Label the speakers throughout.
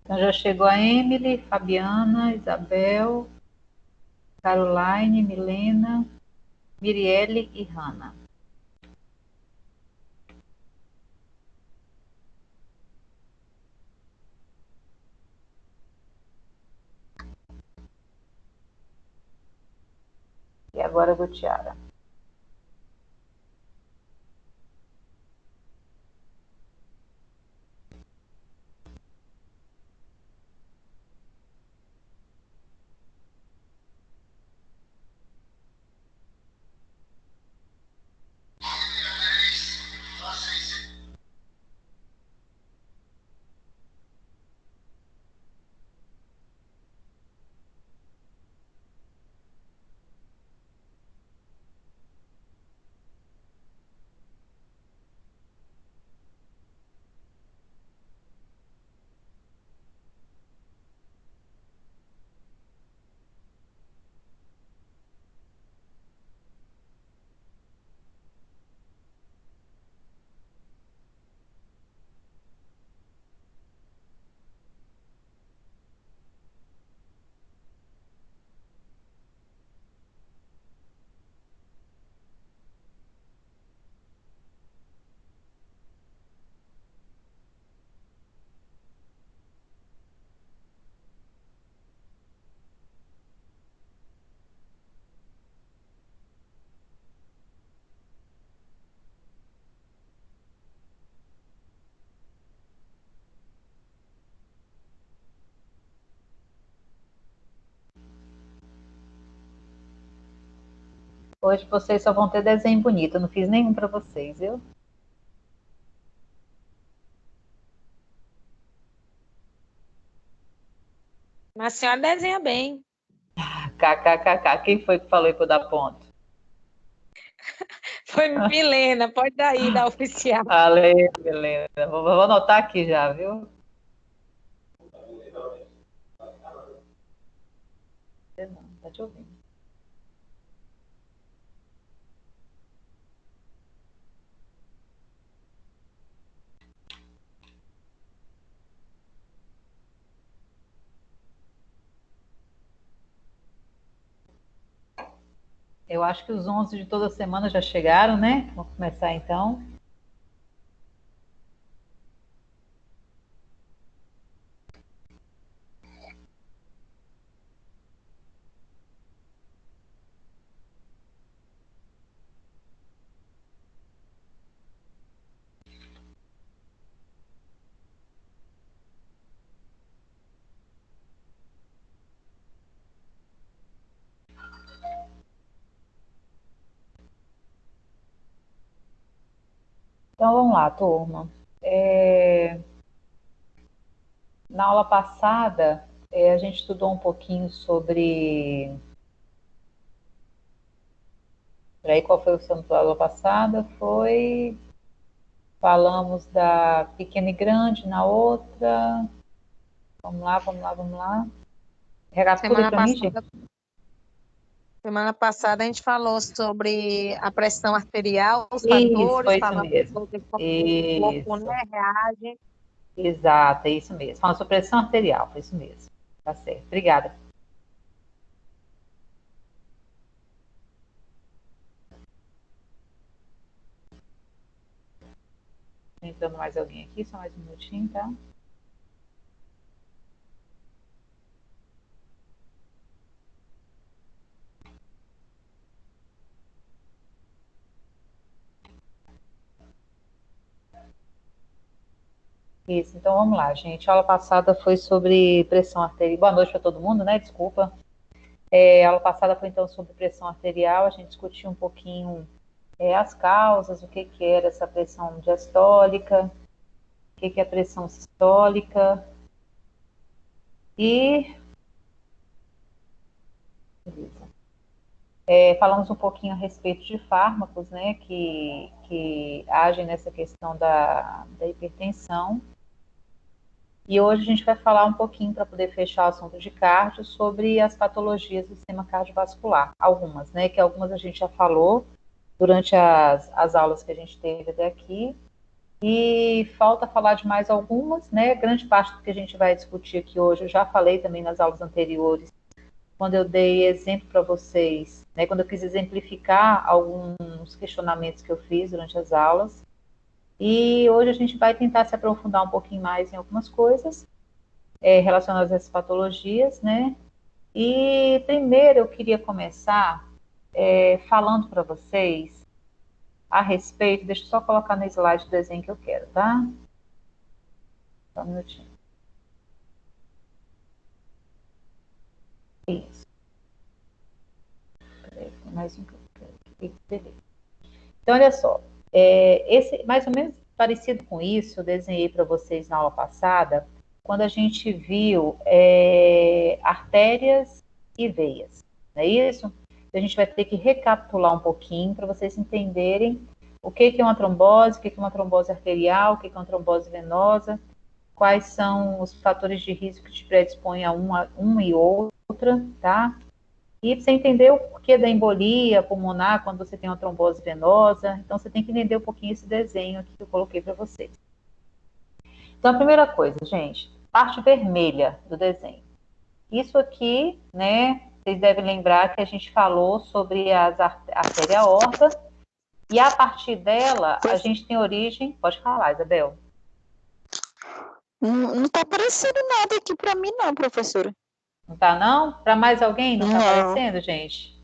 Speaker 1: Então já chegou a Emily, Fabiana, Isabel, Caroline, Milena, Mirielle e Hanna. E agora a Gutiara. Hoje vocês só vão ter desenho bonito. Eu não fiz nenhum para vocês, viu?
Speaker 2: Mas a senhora desenha bem.
Speaker 1: KKKK. Quem foi que falou para eu dar ponto?
Speaker 2: Foi Milena, pode dar aí, da oficial.
Speaker 1: Valeu, Helena. Vou anotar aqui já, viu? Não, tá te ouvindo. Eu acho que os 11 de toda semana já chegaram, né? Vamos começar então. Então vamos lá, turma. Na aula passada, a gente estudou um pouquinho sobre. Peraí, qual foi o assunto da aula passada? Foi. Falamos da pequena e grande na outra. Vamos lá, vamos lá, vamos lá. Recapitule para mim, gente.
Speaker 2: Semana passada a gente falou sobre a pressão arterial, os
Speaker 1: Isso,
Speaker 2: fatores,
Speaker 1: foi isso
Speaker 2: falamos
Speaker 1: mesmo.
Speaker 2: sobre como o corpo,
Speaker 1: Isso,
Speaker 2: né, reage.
Speaker 1: exato, é isso mesmo. Falando sobre pressão arterial, foi isso mesmo. Tá certo, obrigada. Entrando mais alguém aqui, só mais um minutinho, tá? Isso, então vamos lá, gente. A aula passada foi sobre pressão arterial. Boa noite para todo mundo, né? Desculpa. A aula passada foi então sobre pressão arterial. A gente discutiu um pouquinho as causas, o que que era essa pressão diastólica, o que que é pressão sistólica. E falamos um pouquinho a respeito de fármacos, né, que agem nessa questão da hipertensão. E hoje a gente vai falar um pouquinho, para poder fechar o assunto de cardio, sobre as patologias do sistema cardiovascular. Algumas, né, que algumas a gente já falou durante as aulas que a gente teve até aqui. E falta falar de mais algumas, né? Grande parte do que a gente vai discutir aqui hoje, eu já falei também nas aulas anteriores, quando eu dei exemplo para vocês, né? Quando eu quis exemplificar alguns questionamentos que eu fiz durante as aulas. E hoje a gente vai tentar se aprofundar um pouquinho mais em algumas coisas relacionadas a essas patologias, né? E primeiro eu queria começar falando para vocês a respeito, deixa eu só colocar no slide o desenho que eu quero, tá? Só um minutinho. Isso. Peraí, tem mais um que eu quero aqui. Beleza. Então, olha só, esse, mais ou menos parecido com isso, eu desenhei para vocês na aula passada, quando a gente viu artérias e veias, não é isso? A gente vai ter que recapitular um pouquinho para vocês entenderem o que é uma trombose, o que é uma trombose arterial, o que é uma trombose venosa, quais são os fatores de risco que te predispõem a uma e outra, tá? E você entender o porquê da embolia pulmonar quando você tem uma trombose venosa. Então, você tem que entender um pouquinho esse desenho aqui que eu coloquei para vocês. Então, a primeira coisa, gente, parte vermelha do desenho. Isso aqui, né, vocês devem lembrar que a gente falou sobre a artéria aorta, e a partir dela, a gente tem origem... Pode falar, Isabel.
Speaker 2: Não está aparecendo nada aqui para mim, não, professora.
Speaker 1: Não tá, não? Para mais alguém não está aparecendo, gente?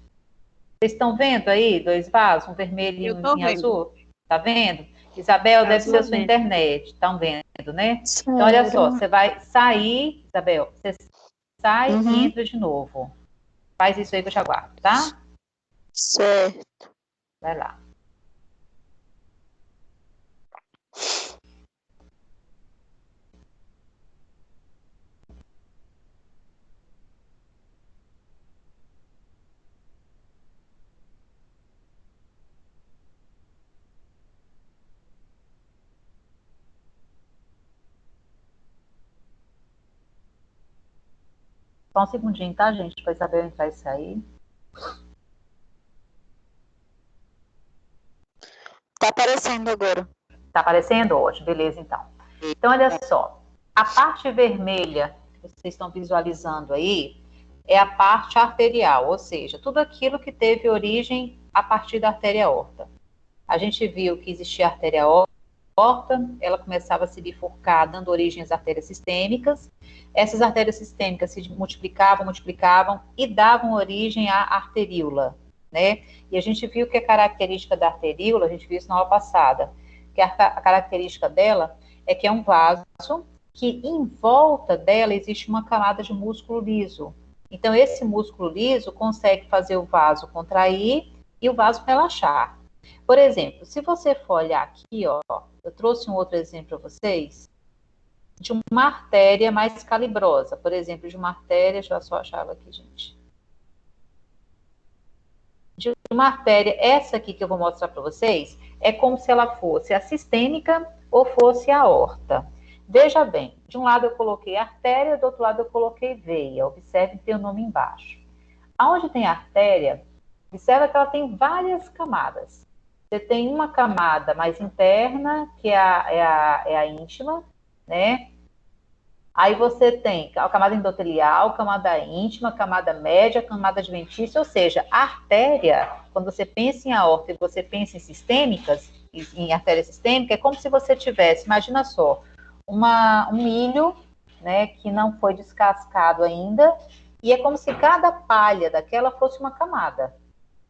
Speaker 1: Vocês estão vendo aí dois vasos, um vermelho e um azul? Tá vendo? Isabel, deve ser a sua internet. Estão vendo, né?
Speaker 2: Sério?
Speaker 1: Então, olha só, você vai sair, Isabel, você sai e entra de novo. Faz isso aí que eu te aguardo, tá?
Speaker 2: Certo.
Speaker 1: Vai lá. Só um segundinho, tá, gente? Para Isabel entrar e sair.
Speaker 2: Tá aparecendo agora.
Speaker 1: Tá aparecendo? Ótimo, beleza, então. Então, olha só. A parte vermelha que vocês estão visualizando aí é a parte arterial, ou seja, tudo aquilo que teve origem a partir da artéria aorta. A gente viu que existia a artéria aorta, ela começava a se bifurcar, dando origem às artérias sistêmicas. Essas artérias sistêmicas se multiplicavam e davam origem à arteríola, né? E a gente viu que a característica da arteríola, a gente viu isso na aula passada, que a característica dela é que é um vaso que em volta dela existe uma camada de músculo liso. Então, esse músculo liso consegue fazer o vaso contrair e o vaso relaxar. Por exemplo, se você for olhar aqui, ó, eu trouxe um outro exemplo para vocês, de uma artéria mais calibrosa. Por exemplo, de uma artéria, deixa eu só achar ela aqui, gente. De uma artéria, essa aqui que eu vou mostrar para vocês, é como se ela fosse a sistêmica ou fosse a aorta. Veja bem, de um lado eu coloquei artéria, do outro lado eu coloquei veia. Observe que tem o nome embaixo. Aonde tem artéria, observa que ela tem várias camadas. Você tem uma camada mais interna, que é a íntima, né? Aí você tem a camada endotelial, camada íntima, camada média, camada adventícia, ou seja, a artéria, quando você pensa em aorta e você pensa em sistêmicas, em artéria sistêmica, é como se você tivesse, imagina só, um milho, né, que não foi descascado ainda, e é como se cada palha daquela fosse uma camada.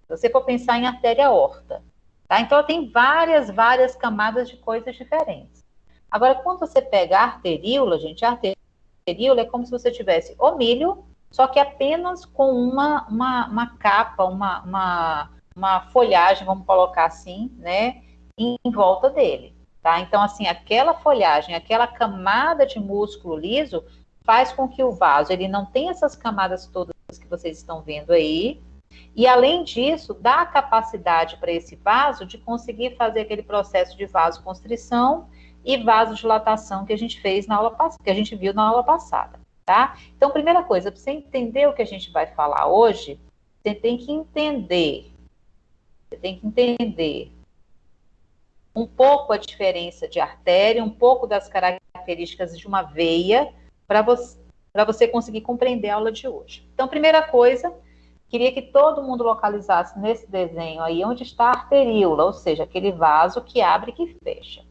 Speaker 1: Se você for pensar em artéria aorta, tá? Então, ela tem várias camadas de coisas diferentes. Agora, quando você pega a arteríola, gente, a arteríola é como se você tivesse o milho, só que apenas com uma capa, uma folhagem, vamos colocar assim, né, em volta dele, tá? Então, assim, aquela folhagem, aquela camada de músculo liso faz com que o vaso, ele não tenha essas camadas todas que vocês estão vendo aí, e, além disso, dá a capacidade para esse vaso de conseguir fazer aquele processo de vasoconstrição e vasodilatação que a gente fez na aula passada, que a gente viu na aula passada, tá? Então, primeira coisa, para você entender o que a gente vai falar hoje, você tem que entender Você tem que entender um pouco a diferença de artéria, um pouco das características de uma veia, para você conseguir compreender a aula de hoje. Então, primeira coisa, queria que todo mundo localizasse nesse desenho aí onde está a arteríola, ou seja, aquele vaso que abre e que fecha.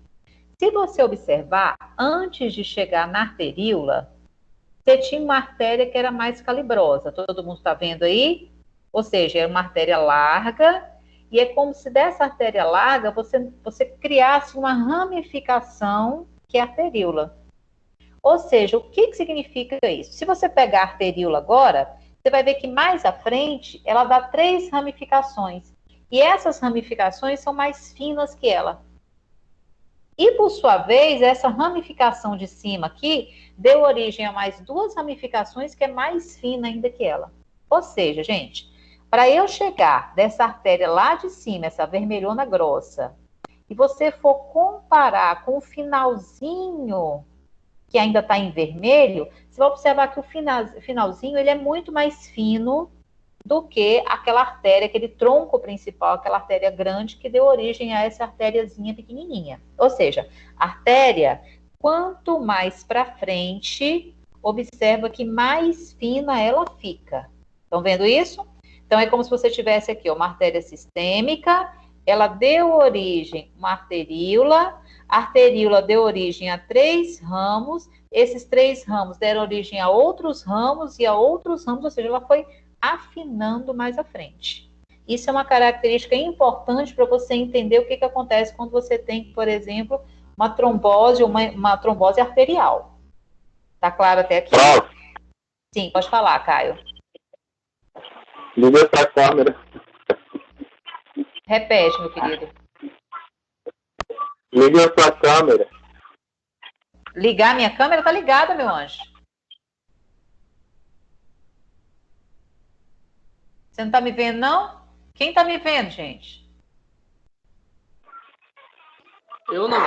Speaker 1: Se você observar, antes de chegar na arteríola, você tinha uma artéria que era mais calibrosa. Todo mundo está vendo aí? Ou seja, é uma artéria larga, e é como se dessa artéria larga você criasse uma ramificação que é a arteríola. Ou seja, o que significa isso? Se você pegar a arteríola agora, você vai ver que mais à frente ela dá 3 ramificações. E essas ramificações são mais finas que ela. E, por sua vez, essa ramificação de cima aqui deu origem a mais 2 ramificações que é mais fina ainda que ela. Ou seja, gente, para eu chegar dessa artéria lá de cima, essa vermelhona grossa, e você for comparar com o finalzinho que ainda está em vermelho, você vai observar que o finalzinho ele é muito mais fino do que aquela artéria, aquele tronco principal, aquela artéria grande que deu origem a essa artériazinha pequenininha. Ou seja, artéria, quanto mais para frente, observa que mais fina ela fica. Estão vendo isso? Então, é como se você tivesse aqui uma artéria sistêmica, ela deu origem a uma arteríola, a arteríola deu origem a 3 ramos, esses 3 ramos deram origem a outros ramos e a outros ramos, ou seja, ela foi afinando mais à frente. Isso é uma característica importante para você entender o que acontece quando você tem, por exemplo, uma trombose ou uma trombose arterial. Tá claro até aqui? Sim, pode falar, Caio.
Speaker 3: Liga essa câmera.
Speaker 1: Repete, meu querido.
Speaker 3: Liga essa câmera.
Speaker 1: Ligar minha câmera? Tá ligada, meu anjo. Você não tá me vendo, não? Quem tá me vendo, gente?
Speaker 4: Eu não.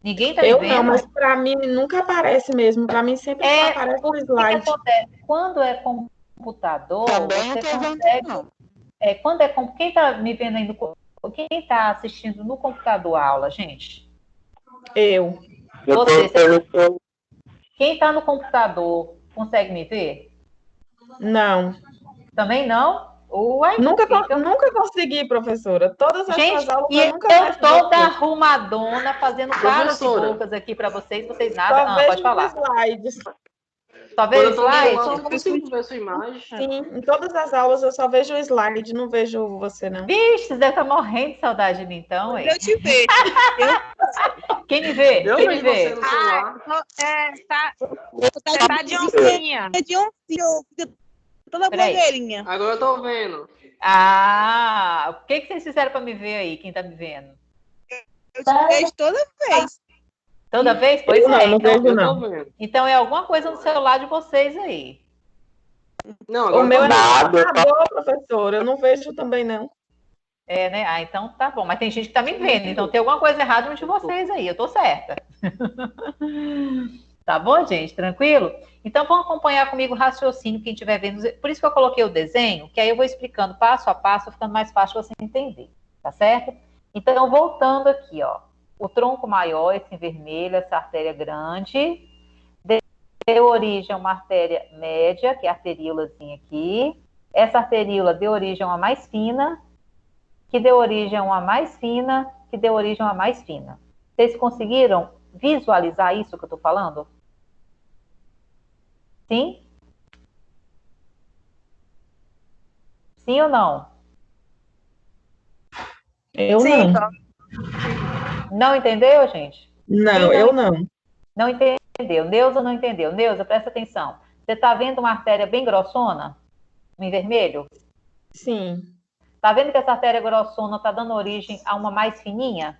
Speaker 1: Ninguém tá me vendo?
Speaker 5: Eu não, mas para mim nunca aparece mesmo. Para mim sempre só aparece o slide.
Speaker 1: Que acontece? Quando é computador,
Speaker 2: Também
Speaker 1: você
Speaker 2: não tô
Speaker 1: consegue...
Speaker 2: vendo, não.
Speaker 1: Quando quem tá me vendo aí quem tá assistindo no computador a aula, gente?
Speaker 5: Eu.
Speaker 1: Quem tá no computador consegue me ver?
Speaker 5: Não.
Speaker 1: Também não? Uai,
Speaker 5: Nunca consegui, professora. Todas essas aulas
Speaker 1: e
Speaker 5: eu nunca
Speaker 1: eu toda arrumadona, fazendo caras e bocas aqui para vocês nada.
Speaker 5: Só vejo
Speaker 1: Pode falar.
Speaker 5: Slides.
Speaker 1: Só vejo slide?
Speaker 4: Eu não consigo ver sua imagem.
Speaker 5: Sim, em todas as aulas eu só vejo o slide, não vejo você, não.
Speaker 1: Vixe, você deve estar morrendo de saudade de mim, então, hein?
Speaker 2: Eu te vejo.
Speaker 1: Quem me vê?
Speaker 4: Eu
Speaker 1: Quem me
Speaker 4: vejo
Speaker 1: vê?
Speaker 4: você no celular.
Speaker 2: Tá de oncinha. De oncinha. Toda
Speaker 1: Peraí.
Speaker 2: blogueirinha.
Speaker 4: Agora eu tô vendo.
Speaker 1: Ah, o que vocês fizeram para me ver aí, quem tá me vendo?
Speaker 2: Eu te vejo toda vez.
Speaker 1: Toda vez? Pois
Speaker 5: Eu
Speaker 1: é.
Speaker 5: não vejo,
Speaker 4: Eu
Speaker 5: não.
Speaker 4: tô vendo.
Speaker 1: Então é alguma coisa no celular de vocês aí.
Speaker 4: Não, agora
Speaker 5: O meu é no
Speaker 3: Nada.
Speaker 5: computador, professora. Eu não vejo também, não.
Speaker 1: É, né? Ah, então tá bom. Mas tem gente que tá me vendo, então tem alguma coisa errada entre vocês aí. Eu tô certa. Tá bom, gente? Tranquilo? Então vão acompanhar comigo o raciocínio, quem estiver vendo. Por isso que eu coloquei o desenho, que aí eu vou explicando passo a passo, ficando mais fácil você entender. Tá certo? Então, voltando aqui, ó. O tronco maior, esse em vermelho, essa artéria grande, deu origem a uma artéria média, que é a arteríolazinha aqui. Essa arteríola deu origem a uma mais fina, que deu origem a uma mais fina, que deu origem a uma mais fina. Vocês conseguiram visualizar isso que eu estou falando? Sim? Sim ou não?
Speaker 5: Eu
Speaker 2: Sim,
Speaker 5: não.
Speaker 1: Não entendeu, gente?
Speaker 5: Não, eu não.
Speaker 1: Não entendeu. Neuza não entendeu. Neuza, presta atenção. Você está vendo uma artéria bem grossona? Em vermelho?
Speaker 5: Sim.
Speaker 1: Tá vendo que essa artéria grossona está dando origem a uma mais fininha?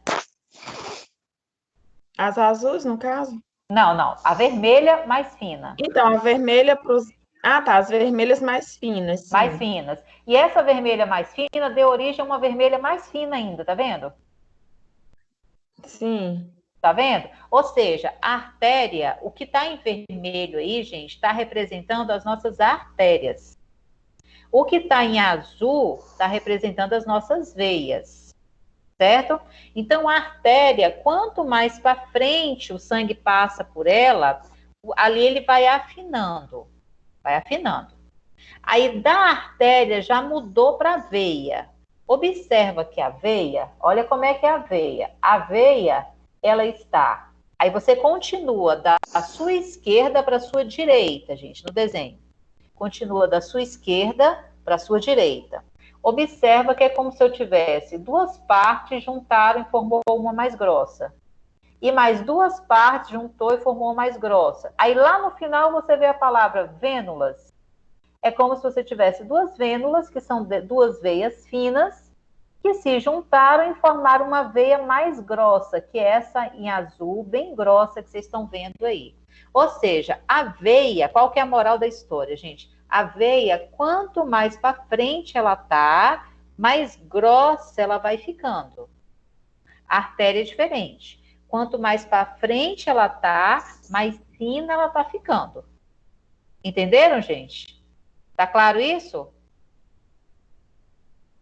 Speaker 5: As azuis, no caso?
Speaker 1: Não. A vermelha mais fina.
Speaker 5: Então, a vermelha para os... Ah, tá. As vermelhas mais finas, sim.
Speaker 1: Mais finas. E essa vermelha mais fina deu origem a uma vermelha mais fina ainda, tá vendo?
Speaker 5: Sim.
Speaker 1: Tá vendo? Ou seja, a artéria, o que está em vermelho aí, gente, está representando as nossas artérias. O que está em azul está representando as nossas veias, certo? Então, a artéria, quanto mais para frente o sangue passa por ela, ali ele vai afinando, vai afinando. Aí, da artéria já mudou para a veia. Observa que a veia, olha como é que é a veia. A veia, ela está... Aí você continua da sua esquerda para a sua direita, gente, no desenho. Continua da sua esquerda para a sua direita. Observa que é como se eu tivesse duas partes, juntaram e formou uma mais grossa. E mais duas partes juntou e formou uma mais grossa. Aí lá no final você vê a palavra vênulas. É como se você tivesse duas vênulas, que são duas veias finas, que se juntaram e formaram uma veia mais grossa, que é essa em azul, bem grossa, que vocês estão vendo aí. Ou seja, a veia, qual que é a moral da história, gente? A veia, quanto mais para frente ela tá, mais grossa ela vai ficando. A artéria é diferente. Quanto mais para frente ela tá, mais fina ela tá ficando. Entenderam, gente? Tá claro isso?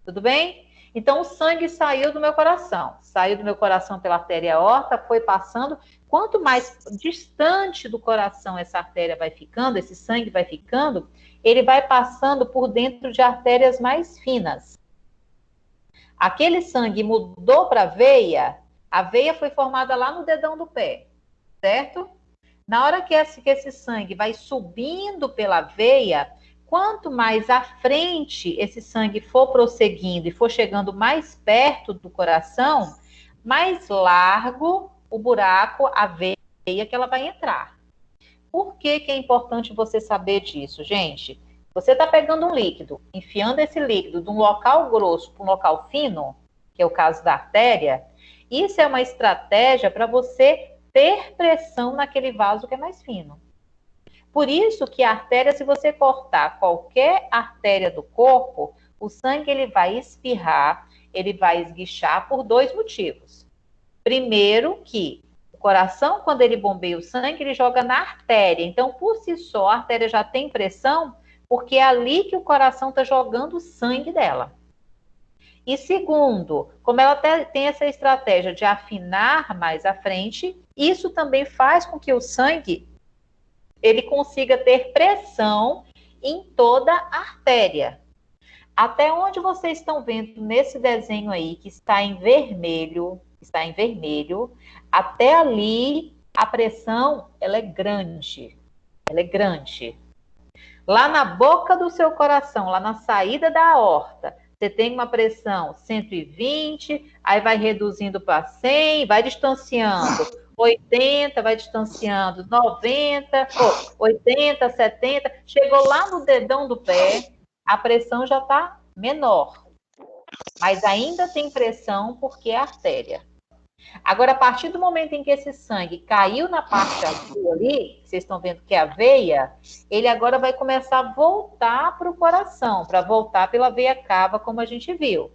Speaker 1: Tudo bem? Então, o sangue saiu do meu coração. Saiu do meu coração pela artéria aorta, foi passando. Quanto mais distante do coração essa artéria vai ficando, esse sangue vai ficando, ele vai passando por dentro de artérias mais finas. Aquele sangue mudou para a veia foi formada lá no dedão do pé, certo? Na hora que esse sangue vai subindo pela veia, quanto mais à frente esse sangue for prosseguindo e for chegando mais perto do coração, mais largo o buraco, a veia que ela vai entrar. Por que é importante você saber disso, gente? Você está pegando um líquido, enfiando esse líquido de um local grosso para um local fino, que é o caso da artéria, isso é uma estratégia para você ter pressão naquele vaso que é mais fino. Por isso que a artéria, se você cortar qualquer artéria do corpo, o sangue ele vai espirrar, ele vai esguichar por dois motivos. Primeiro que o coração, quando ele bombeia o sangue, ele joga na artéria. Então, por si só, a artéria já tem pressão, porque é ali que o coração está jogando o sangue dela. E segundo, como ela tem essa estratégia de afinar mais à frente, isso também faz com que o sangue ele consiga ter pressão em toda a artéria. Até onde vocês estão vendo nesse desenho aí, que está em vermelho, até ali a pressão, ela é grande. Lá na boca do seu coração, lá na saída da aorta, você tem uma pressão 120, aí vai reduzindo para 100, vai distanciando. 80, vai distanciando, 90, 80, 70, chegou lá no dedão do pé, a pressão já está menor. Mas ainda tem pressão porque é artéria. Agora, a partir do momento em que esse sangue caiu na parte azul ali, vocês estão vendo que é a veia, ele agora vai começar a voltar para o coração, para voltar pela veia cava, como a gente viu.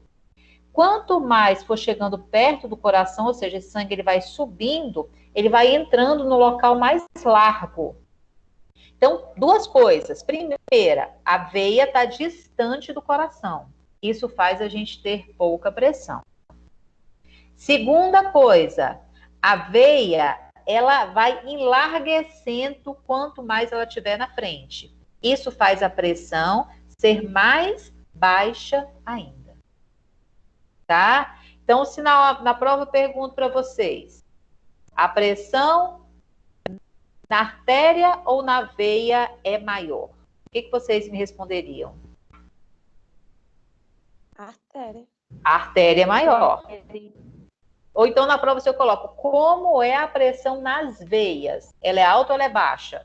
Speaker 1: Quanto mais for chegando perto do coração, ou seja, esse sangue ele vai subindo, ele vai entrando no local mais largo. Então, duas coisas. Primeira, a veia está distante do coração. Isso faz a gente ter pouca pressão. Segunda coisa, a veia, ela vai enlarguecendo quanto mais ela estiver na frente. Isso faz a pressão ser mais baixa ainda. Tá? Então, se na prova eu pergunto para vocês, a pressão na artéria ou na veia é maior? O que vocês me responderiam?
Speaker 5: Artéria.
Speaker 1: A artéria é maior. Ou então na prova eu coloco, como é a pressão nas veias? Ela é alta ou ela é baixa?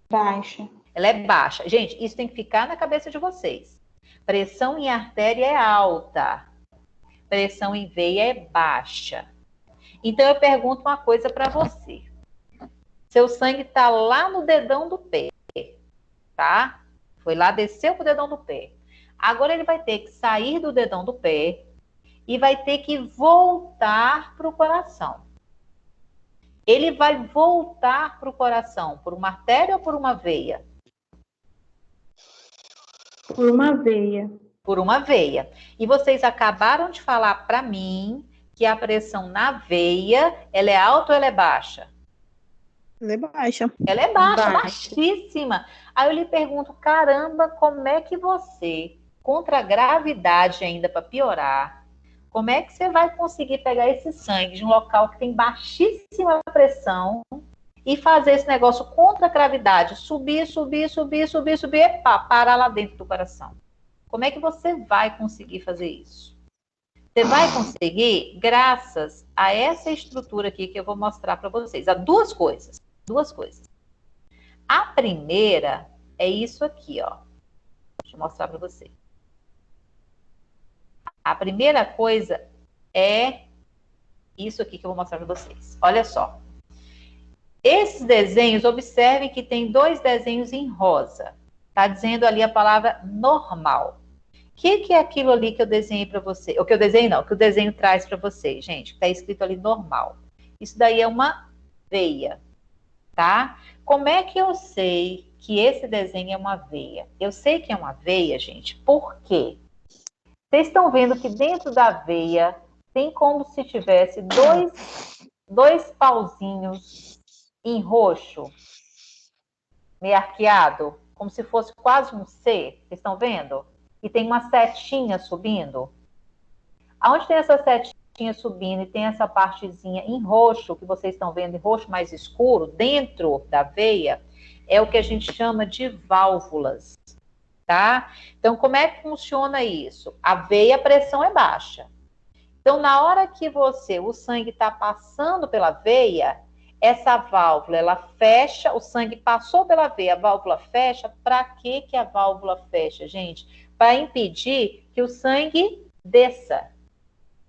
Speaker 5: Baixa.
Speaker 1: Ela é baixa. Gente, isso tem que ficar na cabeça de vocês. Pressão em artéria é alta. Pressão em veia é baixa. Então, eu pergunto uma coisa para você. Seu sangue está lá no dedão do pé, tá? Foi lá, desceu pro dedão do pé. Agora, ele vai ter que sair do dedão do pé e vai ter que voltar para o coração. Ele vai voltar para o coração por uma artéria ou por uma veia?
Speaker 5: Por uma veia.
Speaker 1: Por uma veia. E vocês acabaram de falar para mim que a pressão na veia, ela é alta ou ela é baixa?
Speaker 2: Ela é baixa.
Speaker 1: Ela é baixa,
Speaker 5: Baixa.
Speaker 1: baixíssima. Aí eu lhe pergunto, caramba, como é que você, contra a gravidade ainda para piorar, como é que você vai conseguir pegar esse sangue de um local que tem baixíssima pressão e fazer esse negócio contra a gravidade, subir, epa, parar lá dentro do coração? Como é que você vai conseguir fazer isso? Você vai conseguir graças a essa estrutura aqui que eu vou mostrar para vocês. Há duas coisas. A primeira é isso aqui, ó. Deixa eu mostrar para você. A primeira coisa é isso aqui que eu vou mostrar para vocês. Olha só. Esses desenhos, observem que tem 2 desenhos em rosa. Tá dizendo ali a palavra normal. O que é aquilo ali que eu desenhei para você? O que eu desenhei não, o que o desenho traz para vocês, gente. Está escrito ali normal. Isso daí é uma veia, tá? Como é que eu sei que esse desenho é uma veia? Eu sei que é uma veia, gente, por quê? Vocês estão vendo que dentro da veia tem como se tivesse dois pauzinhos em roxo, meio arqueado, como se fosse quase um C. Vocês estão vendo? E tem uma setinha subindo. Aonde tem essa setinha subindo e tem essa partezinha em roxo, que vocês estão vendo, em roxo mais escuro, dentro da veia, é o que a gente chama de válvulas, tá? Então, como é que funciona isso? A veia, a pressão é baixa. Então, na hora que o sangue está passando pela veia, essa válvula, ela fecha, o sangue passou pela veia, a válvula fecha. Para que a válvula fecha, gente? Para impedir que o sangue desça.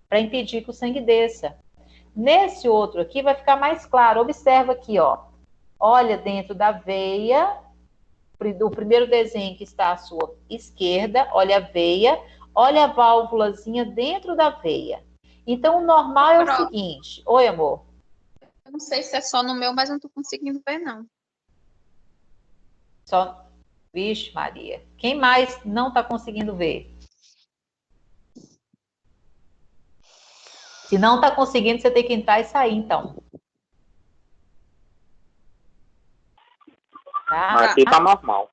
Speaker 1: Para impedir que o sangue desça. Nesse outro aqui vai ficar mais claro. Observa aqui, ó. Olha dentro da veia, o primeiro desenho que está à sua esquerda, olha a veia, olha a válvulazinha dentro da veia. Então, o normal é o seguinte. Oi, amor.
Speaker 6: Eu não sei se é só no meu, mas não tô conseguindo ver, não.
Speaker 1: Só... Vixe, Maria. Quem mais não está conseguindo ver? Se não está conseguindo, você tem que entrar e sair, então.
Speaker 3: Tá? Aqui tá normal.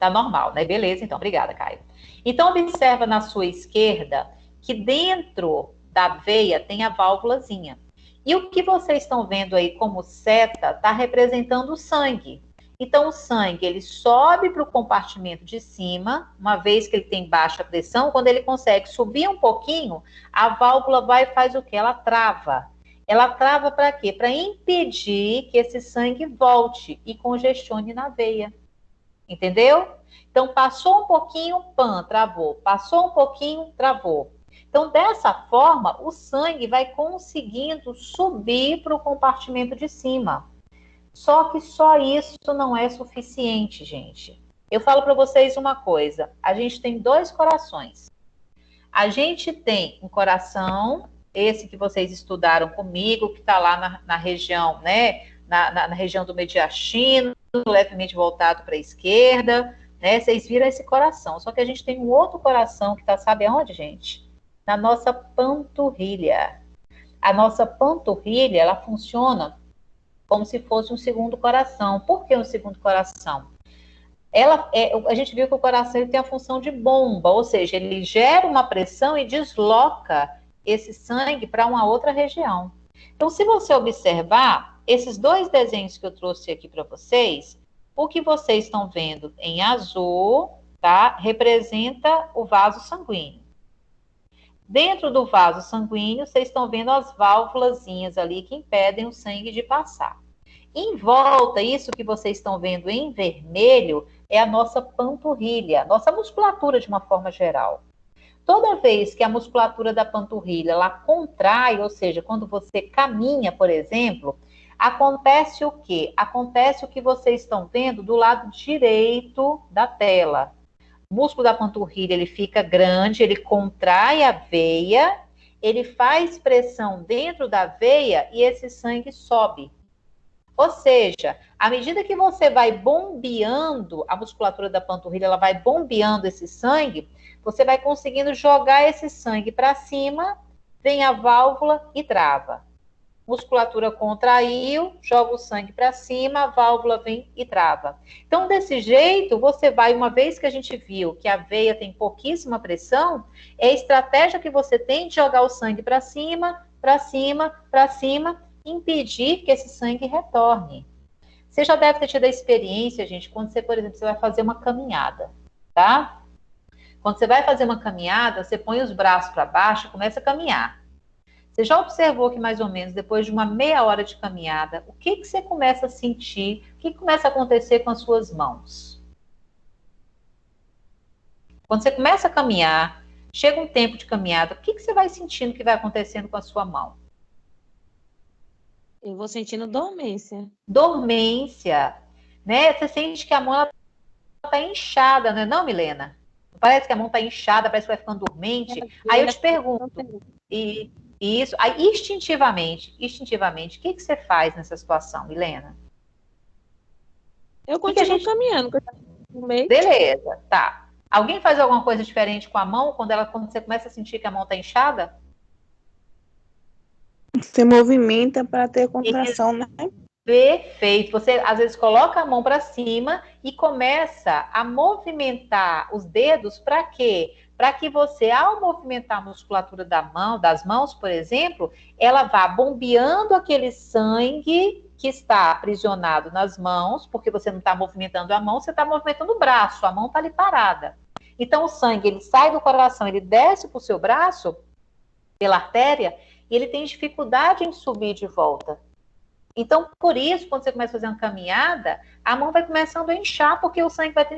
Speaker 1: Tá normal, né? Beleza, então. Obrigada, Caio. Então, observa na sua esquerda que dentro da veia tem a válvulazinha. E o que vocês estão vendo aí como seta está representando o sangue. Então, o sangue, ele sobe para o compartimento de cima, uma vez que ele tem baixa pressão, quando ele consegue subir um pouquinho, a válvula vai e faz o quê? Ela trava. Ela trava para quê? Para impedir que esse sangue volte e congestione na veia. Entendeu? Então, passou um pouquinho, pã, travou. Passou um pouquinho, travou. Então, dessa forma, o sangue vai conseguindo subir para o compartimento de cima. Só que só isso não é suficiente, gente. Eu falo para vocês uma coisa. A gente tem 2 corações. A gente tem um coração, esse que vocês estudaram comigo, que está lá na região, né? Na região do mediastino, levemente voltado para a esquerda, né? Vocês viram esse coração. Só que a gente tem um outro coração que está, sabe aonde, gente? Na nossa panturrilha. A nossa panturrilha, ela funciona como se fosse um segundo coração. Por que um segundo coração? A gente viu que o coração ele tem a função de bomba, ou seja, ele gera uma pressão e desloca esse sangue para uma outra região. Então, se você observar, esses 2 desenhos que eu trouxe aqui para vocês, o que vocês estão vendo em azul, tá? Representa o vaso sanguíneo. Dentro do vaso sanguíneo, vocês estão vendo as válvulazinhas ali que impedem o sangue de passar. Em volta, isso que vocês estão vendo em vermelho é a nossa panturrilha, nossa musculatura de uma forma geral. Toda vez que a musculatura da panturrilha ela contrai, ou seja, quando você caminha, por exemplo, acontece o quê? Acontece o que vocês estão vendo do lado direito da tela. O músculo da panturrilha ele fica grande, ele contrai a veia, ele faz pressão dentro da veia e esse sangue sobe. Ou seja, à medida que você vai bombeando, a musculatura da panturrilha, ela vai bombeando esse sangue, você vai conseguindo jogar esse sangue para cima, vem a válvula e trava. Musculatura contraiu, joga o sangue para cima, a válvula vem e trava. Então, desse jeito, você vai, uma vez que a gente viu que a veia tem pouquíssima pressão, é a estratégia que você tem de jogar o sangue para cima, para cima, para cima, impedir que esse sangue retorne. Você já deve ter tido a experiência, gente, quando você, por exemplo, você vai fazer uma caminhada, tá? Quando você vai fazer uma caminhada, você põe os braços para baixo e começa a caminhar. Você já observou que mais ou menos depois de uma meia hora de caminhada, o que você começa a sentir, o que começa a acontecer com as suas mãos? Quando você começa a caminhar, chega um tempo de caminhada, o que você vai sentindo que vai acontecendo com a sua mão?
Speaker 2: Eu vou sentindo dormência.
Speaker 1: Dormência, né? Você sente que a mão está inchada, não é não, Milena? Parece que a mão está inchada, parece que vai ficando dormente. Aí eu te pergunto, isso, aí instintivamente, o que você faz nessa situação, Milena?
Speaker 2: Eu continuo caminhando, no meio.
Speaker 1: Beleza, tá. Alguém faz alguma coisa diferente com a mão quando você começa a sentir que a mão está inchada?
Speaker 5: Você movimenta para ter contração, né?
Speaker 1: Perfeito. Você às vezes coloca a mão para cima e começa a movimentar os dedos para quê? Para que você, ao movimentar a musculatura das mãos, por exemplo, ela vá bombeando aquele sangue que está aprisionado nas mãos, porque você não está movimentando a mão, você está movimentando o braço, a mão está ali parada. Então o sangue, ele sai do coração, ele desce para o seu braço, pela artéria, e ele tem dificuldade em subir de volta. Então, por isso, quando você começa a fazer uma caminhada, a mão vai começando a inchar, porque o sangue vai ter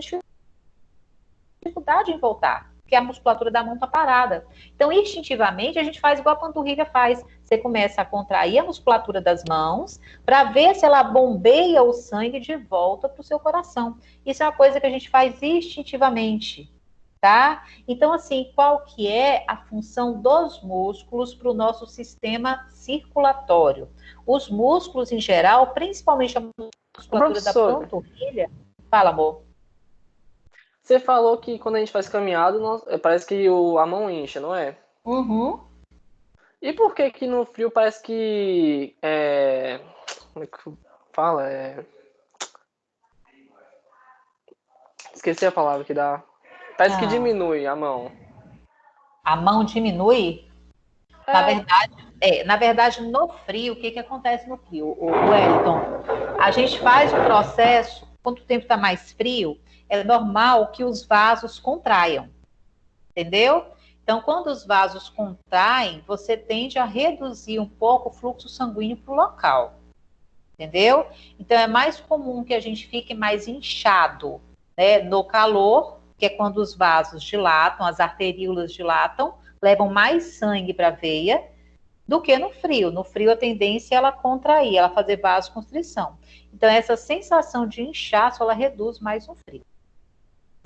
Speaker 1: dificuldade em voltar, porque a musculatura da mão está parada. Então, instintivamente, a gente faz igual a panturrilha faz. Você começa a contrair a musculatura das mãos para ver se ela bombeia o sangue de volta para o seu coração. Isso é uma coisa que a gente faz instintivamente, tá? Então, assim, qual que é a função dos músculos para o nosso sistema circulatório? Os músculos, em geral, principalmente a musculatura da panturrilha... Fala, amor.
Speaker 4: Você falou que quando a gente faz caminhada, parece que a mão incha, não é?
Speaker 1: Uhum.
Speaker 4: E por que no frio parece que... como é que fala? Esqueci a palavra que dá. Parece que diminui a mão.
Speaker 1: A mão diminui? Na verdade, no frio, o que acontece no frio? O Wellington, a gente faz o processo, quando o tempo está mais frio, é normal que os vasos contraiam, entendeu? Então, quando os vasos contraem, você tende a reduzir um pouco o fluxo sanguíneo para o local, entendeu? Então, é mais comum que a gente fique mais inchado, né, no calor, que é quando os vasos dilatam, as arteríolas dilatam, levam mais sangue para a veia, do que no frio. No frio, a tendência é ela contrair, ela fazer vasoconstrição. Então, essa sensação de inchaço, ela reduz mais no frio.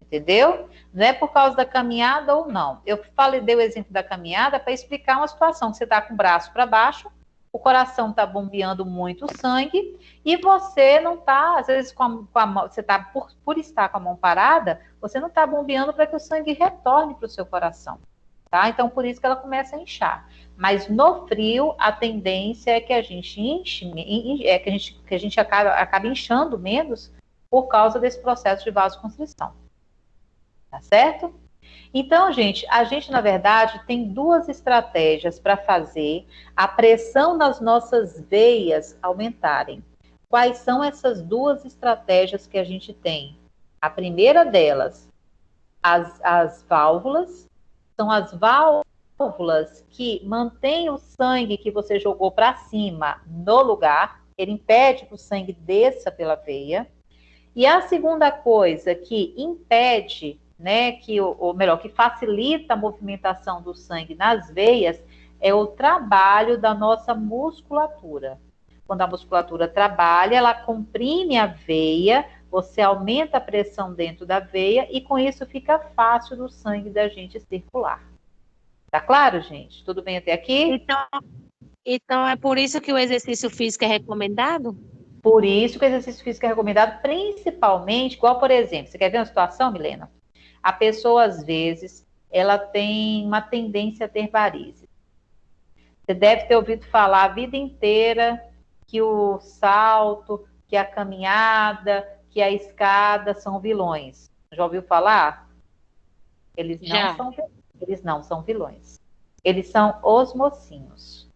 Speaker 1: Entendeu? Não é por causa da caminhada ou não. Eu dei o exemplo da caminhada para explicar uma situação que você está com o braço para baixo, o coração está bombeando muito sangue e você não está, às vezes, com a mão, você está, por estar com a mão parada, você não está bombeando para que o sangue retorne para o seu coração. Tá? Então, por isso que ela começa a inchar. Mas no frio, a tendência é que a gente que a gente acaba inchando menos por causa desse processo de vasoconstrição. Tá certo? Então, gente, a gente, na verdade, tem duas estratégias para fazer a pressão nas nossas veias aumentarem. Quais são essas duas estratégias que a gente tem? A primeira delas, as válvulas, são as válvulas que mantêm o sangue que você jogou para cima no lugar, ele impede que o sangue desça pela veia. E a segunda coisa que impede, né, que facilita a movimentação do sangue nas veias, é o trabalho da nossa musculatura. Quando a musculatura trabalha, ela comprime a veia, você aumenta a pressão dentro da veia e com isso fica fácil do sangue da gente circular. Tá claro, gente? Tudo bem até aqui?
Speaker 2: Então é por isso que o exercício físico é recomendado?
Speaker 1: Por isso que o exercício físico é recomendado, principalmente, igual, por exemplo, você quer ver uma situação, Milena? A pessoa, às vezes, ela tem uma tendência a ter varizes. Você deve ter ouvido falar a vida inteira que o salto, que a caminhada, que a escada são vilões. Já ouviu falar? Eles não são vilões. Eles são os mocinhos.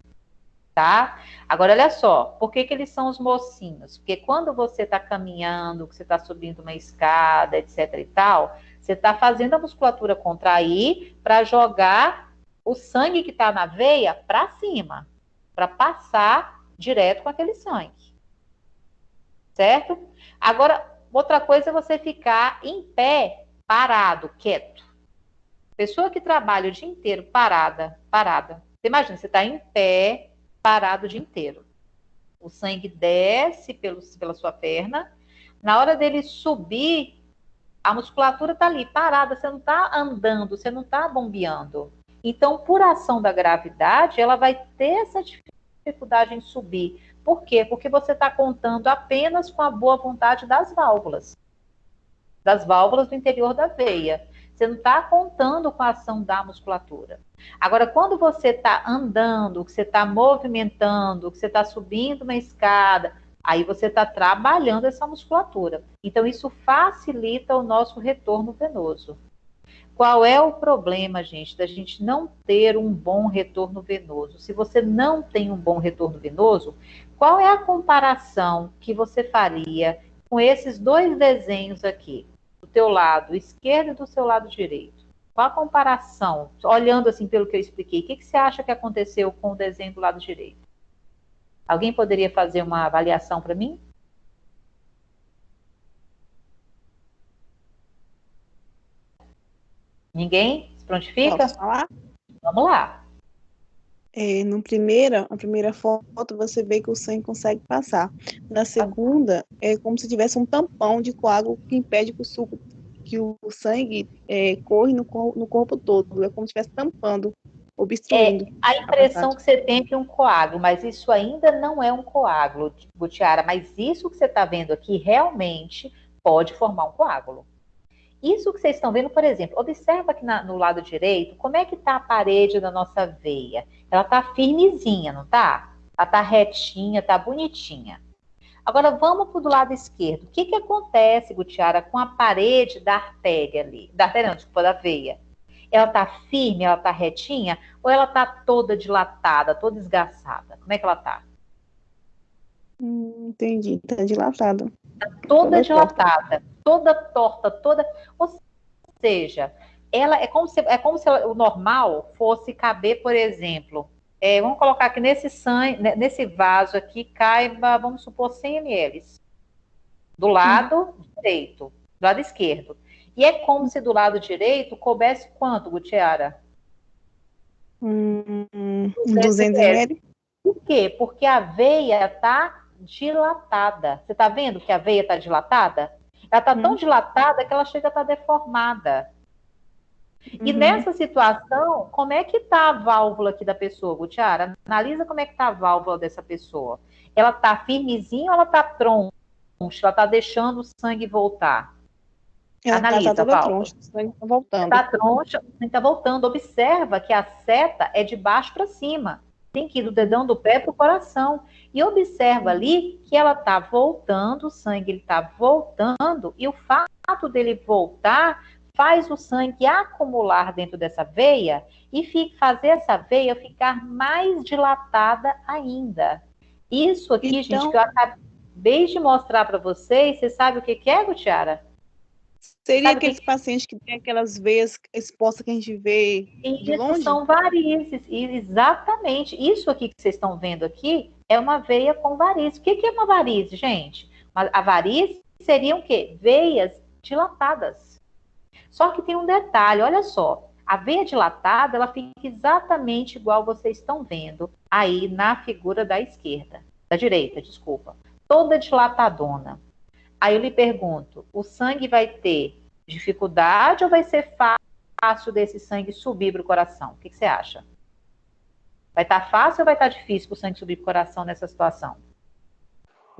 Speaker 1: Tá? Agora, olha só, por que eles são os mocinhos? Porque quando você está caminhando, que você está subindo uma escada, etc e tal, você está fazendo a musculatura contrair para jogar o sangue que está na veia para cima, para passar direto com aquele sangue. Certo? Agora, outra coisa é você ficar em pé, parado, quieto. Pessoa que trabalha o dia inteiro parada. Você imagina, você está em pé, parado o dia inteiro. O sangue desce pela sua perna. Na hora dele subir, a musculatura está ali, parada. Você não está andando, você não está bombeando. Então, por ação da gravidade, ela vai ter essa dificuldade em subir. Por quê? Porque você está contando apenas com a boa vontade das válvulas do interior da veia. Você não está contando com a ação da musculatura. Agora, quando você está andando, que você está movimentando, que você está subindo uma escada, aí você está trabalhando essa musculatura. Então, isso facilita o nosso retorno venoso. Qual é o problema, gente, da gente não ter um bom retorno venoso? Se você não tem um bom retorno venoso, qual é a comparação que você faria com esses dois desenhos aqui? Do teu lado esquerdo e do seu lado direito. Qual a comparação? Olhando assim pelo que eu expliquei, o que você acha que aconteceu com o desenho do lado direito? Alguém poderia fazer uma avaliação para mim? Ninguém? Se prontifica?
Speaker 7: Posso falar?
Speaker 1: Vamos lá.
Speaker 7: A primeira foto, você vê que o sangue consegue passar. Na segunda, é como se tivesse um tampão de coágulo que impede que o sangue corre no corpo todo. É como se estivesse tampando, obstruindo.
Speaker 1: A impressão que você tem é que é um coágulo, mas isso ainda não é um coágulo, Gutiara. Mas isso que você está vendo aqui realmente pode formar um coágulo. Isso que vocês estão vendo, por exemplo, observa aqui no lado direito, como é que está a parede da nossa veia. Ela está firmezinha, não está? Ela está retinha, está bonitinha. Agora, vamos para o do lado esquerdo. O que acontece, Gutiara, com a parede da artéria ali? Da artéria não, desculpa, da veia. Ela está firme, ela está retinha, ou ela está toda dilatada, toda esgaçada? Como é que ela está?
Speaker 7: Entendi, está dilatada.
Speaker 1: Toda dilatada, toda torta, toda... Ou seja, ela é como se o normal fosse caber, por exemplo, vamos colocar aqui nesse vaso aqui, caiba, vamos supor, 100 ml. Do lado direito, do lado esquerdo. E é como se do lado direito coubesse quanto, Gutiara?
Speaker 7: 200 ml.
Speaker 1: Por quê? Porque a veia está dilatada. Você está vendo que a veia está dilatada? Ela está tão dilatada que ela chega a estar deformada. E nessa situação, como é que está a válvula aqui da pessoa, Gutiara? Analisa como é que está a válvula dessa pessoa. Ela está firmezinha ou ela está troncha? Ela está deixando o sangue voltar? Analisa,
Speaker 7: tá toda troncha, o sangue está voltando.
Speaker 1: Está troncha, o sangue está voltando. Observa que a seta é de baixo para cima. Tem que ir do dedão do pé para o coração. E observa ali que ela está voltando, o sangue está voltando, e o fato dele voltar faz o sangue acumular dentro dessa veia e fazer essa veia ficar mais dilatada ainda. Isso aqui, gente, que eu acabei de mostrar para vocês, você sabe o que é, Gutiara?
Speaker 7: Seria aqueles pacientes que têm aquelas veias expostas que a gente vê de longe?
Speaker 1: Isso são varizes, exatamente. Isso aqui que vocês estão vendo aqui é uma veia com varizes. O que é uma varize, gente? A varize seriam o quê? Veias dilatadas. Só que tem um detalhe, olha só. A veia dilatada, ela fica exatamente igual vocês estão vendo aí na figura da direita, desculpa. Toda dilatadona. Aí eu lhe pergunto, o sangue vai ter dificuldade ou vai ser fácil desse sangue subir para o coração? O que você acha? Vai estar fácil ou vai estar difícil para o sangue subir para o coração nessa situação?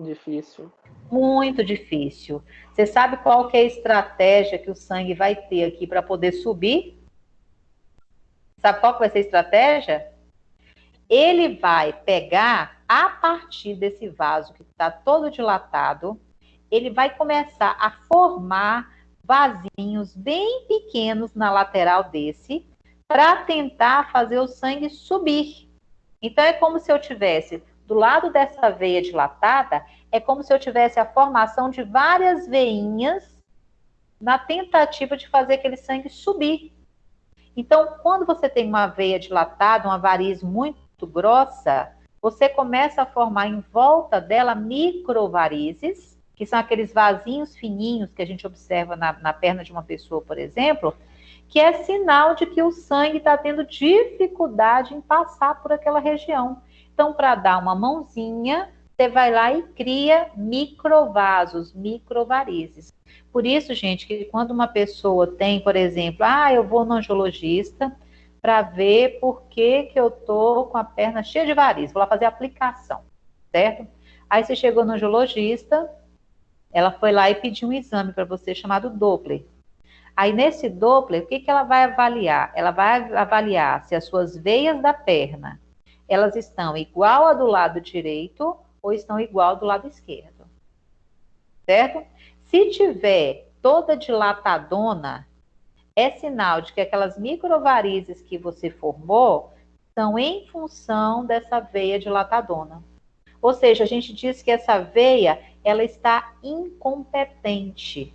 Speaker 4: Difícil.
Speaker 1: Muito difícil. Você sabe qual que é a estratégia que o sangue vai ter aqui para poder subir? Sabe qual que vai ser a estratégia? Ele vai pegar, a partir desse vaso que está todo dilatado, ele vai começar a formar vasinhos bem pequenos na lateral desse, para tentar fazer o sangue subir. Então, é como se eu tivesse, do lado dessa veia dilatada, é como se eu tivesse a formação de várias veinhas na tentativa de fazer aquele sangue subir. Então, quando você tem uma veia dilatada, uma variz muito grossa, você começa a formar em volta dela microvarizes, que são aqueles vasinhos fininhos que a gente observa na perna de uma pessoa, por exemplo, que é sinal de que o sangue está tendo dificuldade em passar por aquela região. Então, para dar uma mãozinha, você vai lá e cria microvasos, microvarizes. Por isso, gente, que quando uma pessoa tem, por exemplo, eu vou no angiologista para ver por que eu tô com a perna cheia de varizes, vou lá fazer a aplicação, certo? Aí você chegou no angiologista, ela foi lá e pediu um exame para você chamado Doppler. Aí, nesse Doppler, o que ela vai avaliar? Ela vai avaliar se as suas veias da perna, elas estão igual a do lado direito ou estão igual do lado esquerdo. Certo? Se tiver toda dilatadona, é sinal de que aquelas microvarizes que você formou são em função dessa veia dilatadona. Ou seja, a gente diz que essa veia, ela está incompetente.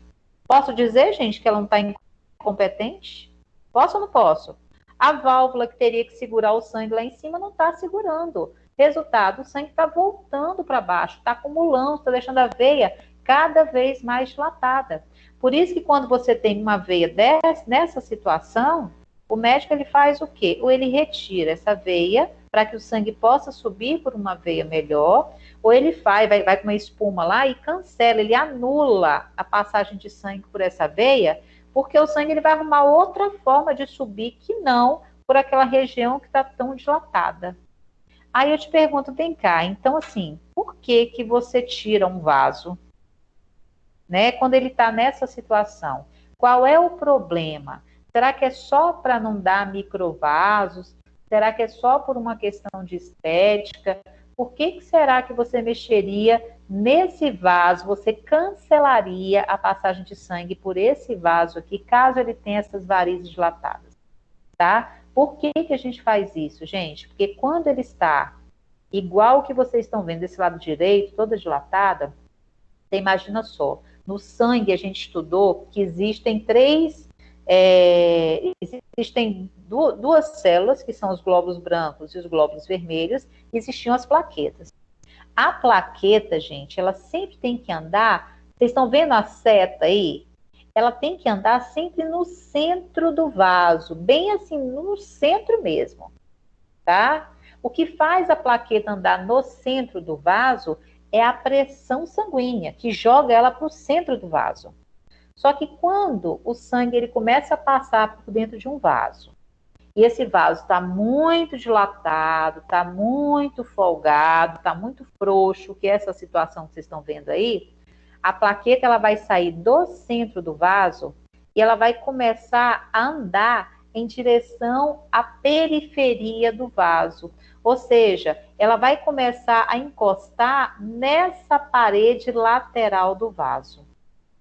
Speaker 1: Posso dizer, gente, que ela não está incompetente? Posso ou não posso? A válvula que teria que segurar o sangue lá em cima não está segurando. Resultado, o sangue está voltando para baixo, está acumulando, está deixando a veia cada vez mais dilatada. Por isso que quando você tem uma veia nessa situação, o médico ele faz o quê? Ou ele retira essa veia para que o sangue possa subir por uma veia melhor, ou ele vai com uma espuma lá e cancela, ele anula a passagem de sangue por essa veia, porque o sangue ele vai arrumar outra forma de subir que não por aquela região que está tão dilatada. Aí eu te pergunto, vem cá, então assim, por que que você tira um vaso, né, quando ele está nessa situação? Qual é o problema? Será que é só para não dar microvasos? Será que é só por uma questão de estética? Por que será que você mexeria nesse vaso? Você cancelaria a passagem de sangue por esse vaso aqui, caso ele tenha essas varizes dilatadas, tá? Por que que a gente faz isso, gente? Porque quando ele está igual que vocês estão vendo desse lado direito, toda dilatada, você imagina só, no sangue a gente estudou que existem existem duas células, que são os glóbulos brancos e os glóbulos vermelhos, e existiam as plaquetas. A plaqueta, gente, ela sempre tem que andar, vocês estão vendo a seta aí? Ela tem que andar sempre no centro do vaso, bem assim, no centro mesmo, tá? O que faz a plaqueta andar no centro do vaso é a pressão sanguínea, que joga ela para o centro do vaso. Só que quando o sangue ele começa a passar por dentro de um vaso, e esse vaso está muito dilatado, está muito folgado, está muito frouxo, que é essa situação que vocês estão vendo aí, a plaqueta ela vai sair do centro do vaso e ela vai começar a andar em direção à periferia do vaso. Ou seja, ela vai começar a encostar nessa parede lateral do vaso.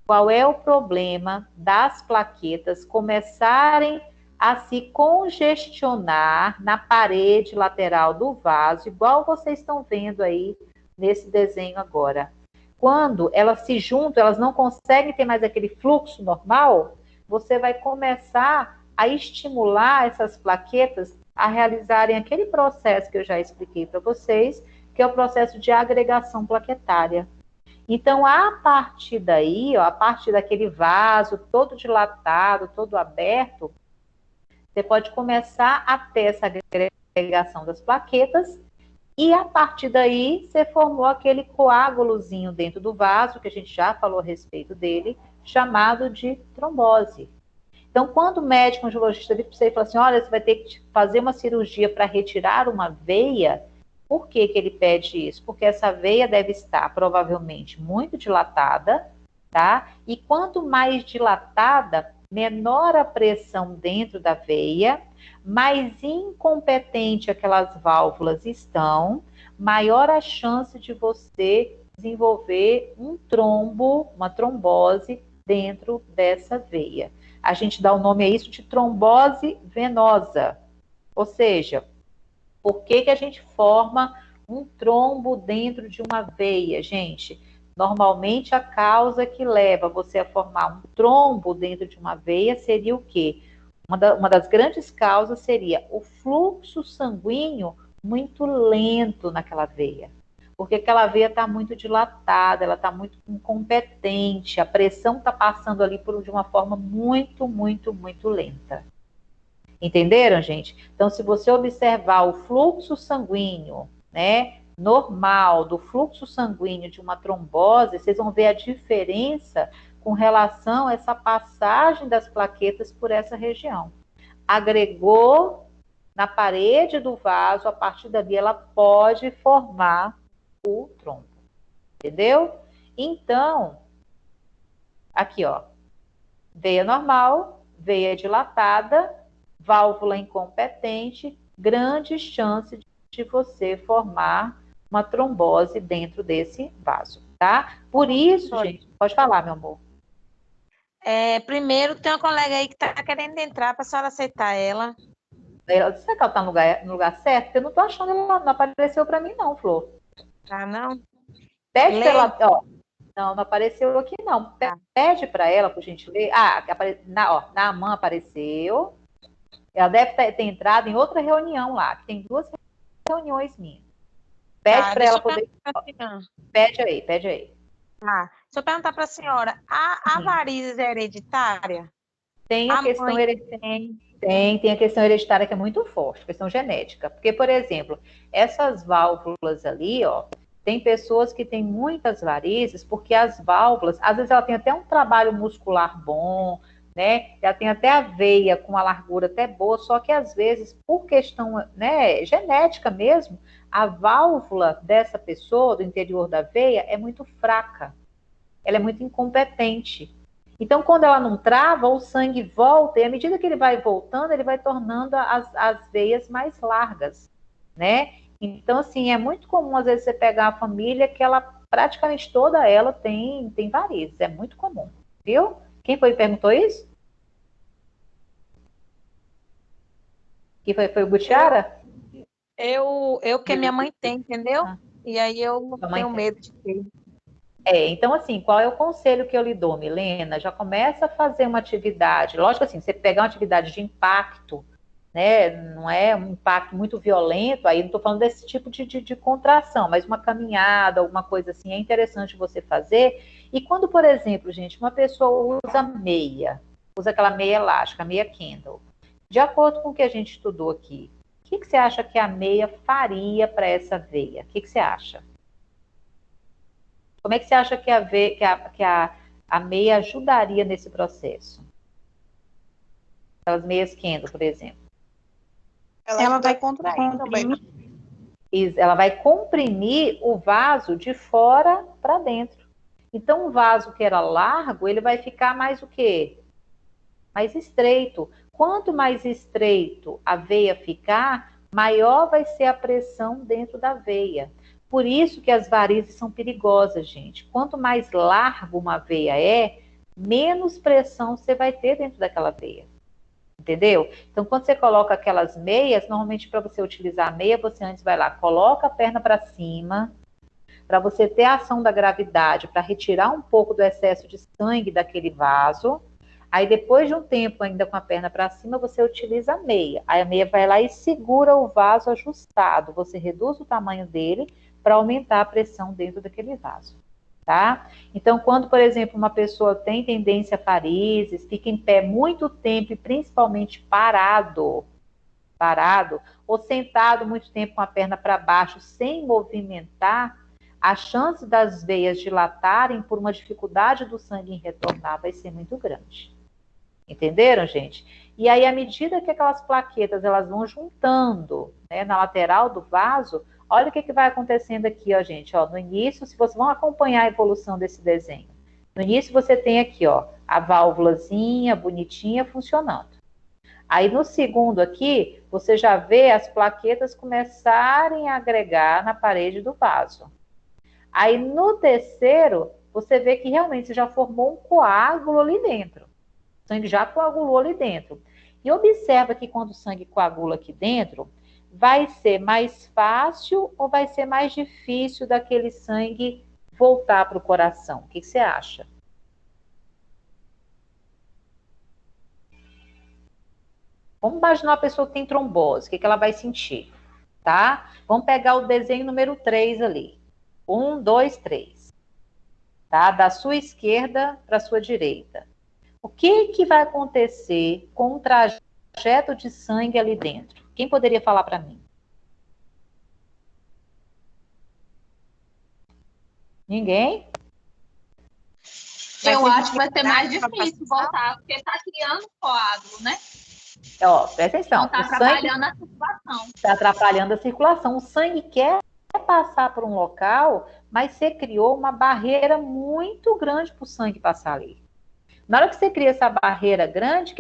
Speaker 1: Qual é o problema das plaquetas começarem a se congestionar na parede lateral do vaso, igual vocês estão vendo aí nesse desenho agora? Quando elas se juntam, elas não conseguem ter mais aquele fluxo normal, você vai começar a estimular essas plaquetas a realizarem aquele processo que eu já expliquei para vocês, que é o processo de agregação plaquetária. Então, a partir daí, a partir daquele vaso todo dilatado, todo aberto, você pode começar a ter essa agregação das plaquetas e, a partir daí, você formou aquele coágulozinho dentro do vaso, que a gente já falou a respeito dele, chamado de trombose. Então, quando o médico angiologista vira para você e fala assim, olha, você vai ter que fazer uma cirurgia para retirar uma veia, Por que que ele pede isso? Porque essa veia deve estar provavelmente muito dilatada, tá? E quanto mais dilatada, menor a pressão dentro da veia, mais incompetente aquelas válvulas estão, maior a chance de você desenvolver um trombo, uma trombose dentro dessa veia. A gente dá o nome a isso de trombose venosa. Ou seja, por que que a gente forma um trombo dentro de uma veia, gente? Normalmente a causa que leva você a formar um trombo dentro de uma veia seria o quê? Uma das grandes causas seria o fluxo sanguíneo muito lento naquela veia. Porque aquela veia está muito dilatada, ela está muito incompetente, a pressão está passando ali de uma forma muito, muito, muito lenta. Entenderam, gente? Então, se você observar o fluxo sanguíneo, né, normal do fluxo sanguíneo de uma trombose, vocês vão ver a diferença com relação a essa passagem das plaquetas por essa região. Agregou na parede do vaso, a partir dali ela pode formar o trombo. Entendeu? Então, aqui, ó, veia normal, veia dilatada, válvula incompetente, grande chance de você formar uma trombose dentro desse vaso, tá? Por isso, gente, pode falar, meu amor.
Speaker 2: Primeiro, tem uma colega aí que está querendo entrar para a senhora aceitar ela.
Speaker 1: Será que ela está no lugar certo? Porque eu não estou achando, ela não apareceu para mim, não, Flor.
Speaker 2: Ah, não?
Speaker 1: Pede para ela, ó. Não apareceu aqui, não. Pede para ela, por gentileza. Na AMAN apareceu. Ela deve ter entrado em outra reunião lá, que tem 2 reuniões minhas. Pede para ela poder. Pede aí.
Speaker 2: Deixa eu perguntar para a senhora: a varizes é hereditária?
Speaker 1: Tem a questão hereditária. Tem a questão hereditária que é muito forte, questão genética. Porque, por exemplo, essas válvulas ali, ó, tem pessoas que têm muitas varizes, porque as válvulas, às vezes ela tem até um trabalho muscular bom, né? Ela tem até a veia com uma largura até boa, só que às vezes, por questão, né, genética mesmo, a válvula dessa pessoa, do interior da veia, é muito fraca. Ela é muito incompetente. Então, quando ela não trava, o sangue volta, e à medida que ele vai voltando, ele vai tornando as veias mais largas, né? Então, assim, é muito comum, às vezes, você pegar a família que ela, praticamente toda ela tem varizes, é muito comum, viu? Quem foi que perguntou isso? Que foi o Gutiara?
Speaker 2: Eu que minha mãe tem, entendeu? E aí eu tenho medo de ter.
Speaker 1: Então, assim, qual é o conselho que eu lhe dou, Milena? Já começa a fazer uma atividade. Lógico, assim, você pegar uma atividade de impacto, né? Não é um impacto muito violento, aí não estou falando desse tipo de contração, mas uma caminhada, alguma coisa assim, é interessante você fazer. E quando, por exemplo, gente, uma pessoa usa aquela meia elástica, meia Kendall, de acordo com o que a gente estudou aqui, o que você acha que a meia faria para essa veia? O que você acha? Como é que você acha que a meia ajudaria nesse processo? Aquelas meias Kendall, por exemplo.
Speaker 7: Ela vai contrair também.
Speaker 1: Ela vai comprimir o vaso de fora para dentro. Então, o vaso que era largo, ele vai ficar mais o quê? Mais estreito. Quanto mais estreito a veia ficar, maior vai ser a pressão dentro da veia. Por isso que as varizes são perigosas, gente. Quanto mais largo uma veia é, menos pressão você vai ter dentro daquela veia. Entendeu? Então, quando você coloca aquelas meias, normalmente para você utilizar a meia, você antes vai lá, coloca a perna para cima, para você ter a ação da gravidade, para retirar um pouco do excesso de sangue daquele vaso. Aí, depois de um tempo ainda com a perna para cima, você utiliza a meia. Aí a meia vai lá e segura o vaso ajustado. Você reduz o tamanho dele para aumentar a pressão dentro daquele vaso, tá? Então, quando, por exemplo, uma pessoa tem tendência a varizes, fica em pé muito tempo e principalmente parado, ou sentado muito tempo com a perna para baixo, sem movimentar, a chance das veias dilatarem por uma dificuldade do sangue em retornar vai ser muito grande. Entenderam, gente? E aí, à medida que aquelas plaquetas elas vão juntando, né, na lateral do vaso, Olha o que vai acontecendo aqui, ó, gente. Ó, no início, se vocês vão acompanhar a evolução desse desenho. No início você tem aqui, ó, a válvulazinha bonitinha funcionando. Aí no segundo aqui, você já vê as plaquetas começarem a agregar na parede do vaso. Aí no terceiro, você vê que realmente você já formou um coágulo ali dentro. O sangue já coagulou ali dentro. E observa que quando o sangue coagula aqui dentro, vai ser mais fácil ou vai ser mais difícil daquele sangue voltar para o coração? O que você acha? Vamos imaginar uma pessoa que tem trombose, o que ela vai sentir, tá? Vamos pegar o desenho número 3 ali. 1, 2, 3. Tá? Da sua esquerda para a sua direita. O que vai acontecer com o trajeto de sangue ali dentro? Quem poderia falar para mim? Ninguém?
Speaker 6: Eu acho que vai ser mais difícil voltar, porque está criando coágulo, né?
Speaker 1: Ó, presta atenção.
Speaker 6: Então está atrapalhando a circulação.
Speaker 1: Está atrapalhando a circulação. O sangue quer passar por um local, mas você criou uma barreira muito grande para o sangue passar ali. Na hora que você cria essa barreira grande, o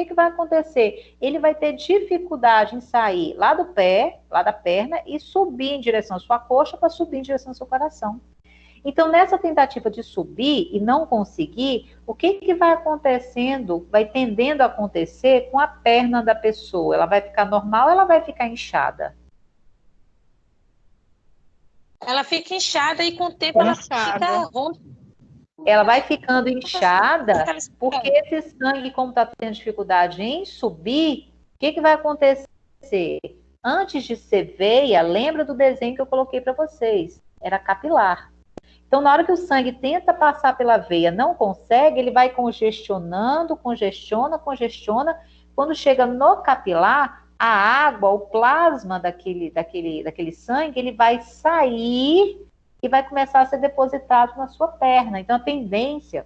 Speaker 1: que vai acontecer? Ele vai ter dificuldade em sair lá do pé, lá da perna, e subir em direção à sua coxa para subir em direção ao seu coração. Então, nessa tentativa de subir e não conseguir, o que vai acontecendo, vai tendendo a acontecer com a perna da pessoa? Ela vai ficar normal ou ela vai ficar inchada?
Speaker 2: Ela fica inchada e com o tempo ela fica roxa.
Speaker 1: Ela vai ficando inchada porque esse sangue, como está tendo dificuldade em subir, o que vai acontecer? Antes de ser veia, lembra do desenho que eu coloquei para vocês? Era capilar. Então, na hora que o sangue tenta passar pela veia, não consegue, ele vai congestionando, congestiona. Quando chega no capilar, a água, o plasma daquele sangue, ele vai sair e vai começar a ser depositado na sua perna. Então, a tendência,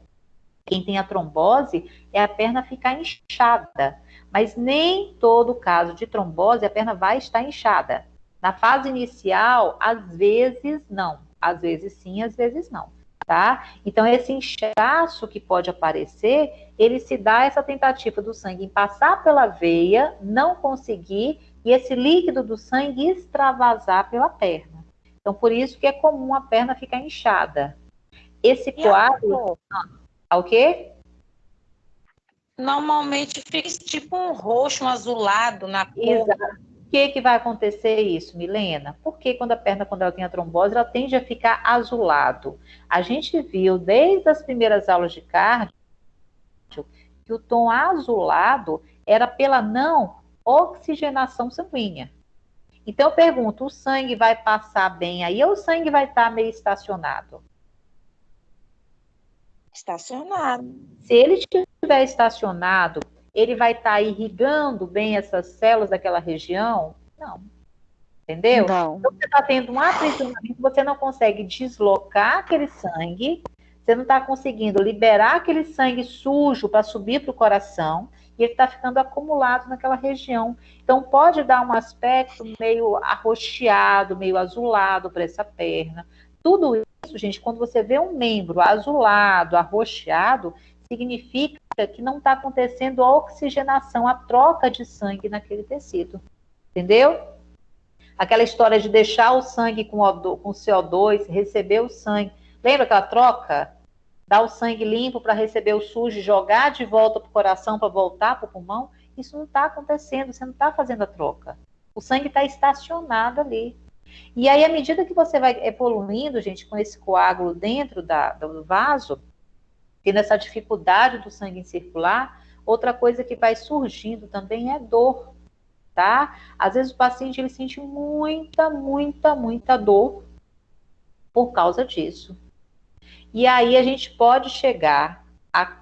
Speaker 1: quem tem a trombose, é a perna ficar inchada. Mas nem todo caso de trombose, a perna vai estar inchada. Na fase inicial, às vezes não. Às vezes sim, às vezes não, tá? Então, esse inchaço que pode aparecer, ele se dá essa tentativa do sangue em passar pela veia, não conseguir, e esse líquido do sangue extravasar pela perna. Então, por isso que é comum a perna ficar inchada. Esse coágulo... O quê?
Speaker 2: Normalmente fica tipo um roxo, um azulado na cor.
Speaker 1: Exato. Por que vai acontecer isso, Milena? Porque quando ela tem a trombose, ela tende a ficar azulado. A gente viu desde as primeiras aulas de cardio que o tom azulado era pela não oxigenação sanguínea. Então eu pergunto, o sangue vai passar bem aí ou o sangue vai estar meio estacionado?
Speaker 2: Estacionado.
Speaker 1: Se ele estiver estacionado, ele vai estar irrigando bem essas células daquela região? Não. Entendeu?
Speaker 7: Não.
Speaker 1: Então, você está tendo um aprisionamento, você não consegue deslocar aquele sangue, você não está conseguindo liberar aquele sangue sujo para subir para o coração, e ele está ficando acumulado naquela região. Então, pode dar um aspecto meio arroxeado, meio azulado para essa perna. Tudo isso, gente, quando você vê um membro azulado, arroxeado, significa que não está acontecendo a oxigenação, a troca de sangue naquele tecido. Entendeu? Aquela história de deixar o sangue com CO2, receber o sangue. Lembra aquela troca? Dar o sangue limpo para receber o sujo e jogar de volta para o coração para voltar para o pulmão? Isso não está acontecendo, você não está fazendo a troca. O sangue está estacionado ali. E aí, à medida que você vai evoluindo, gente, com esse coágulo dentro do vaso, tendo essa dificuldade do sangue em circular, outra coisa que vai surgindo também é dor, tá? Às vezes o paciente ele sente muita dor por causa disso. E aí a gente pode chegar a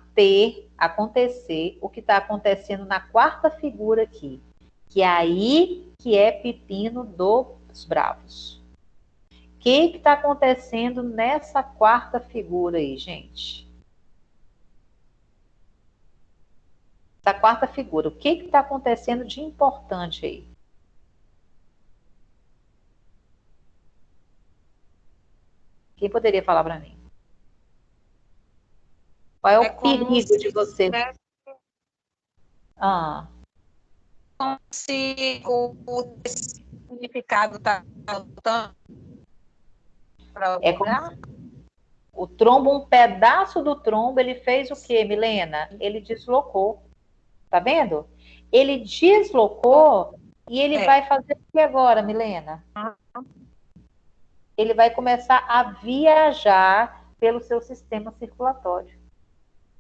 Speaker 1: acontecer o que está acontecendo na quarta figura aqui, que é aí que é pepino dos bravos. O que está acontecendo nessa quarta figura aí, gente? Essa quarta figura, o que está acontecendo de importante aí? Quem poderia falar para mim? Qual é o perigo de você...
Speaker 2: Como se o significado está voltando para o
Speaker 1: É como
Speaker 2: lugar?
Speaker 1: o trombo, um pedaço do trombo, ele fez o quê, Milena? Ele deslocou. Tá vendo? Ele deslocou e ele vai fazer o que agora, Milena? Ele vai começar a viajar pelo seu sistema circulatório.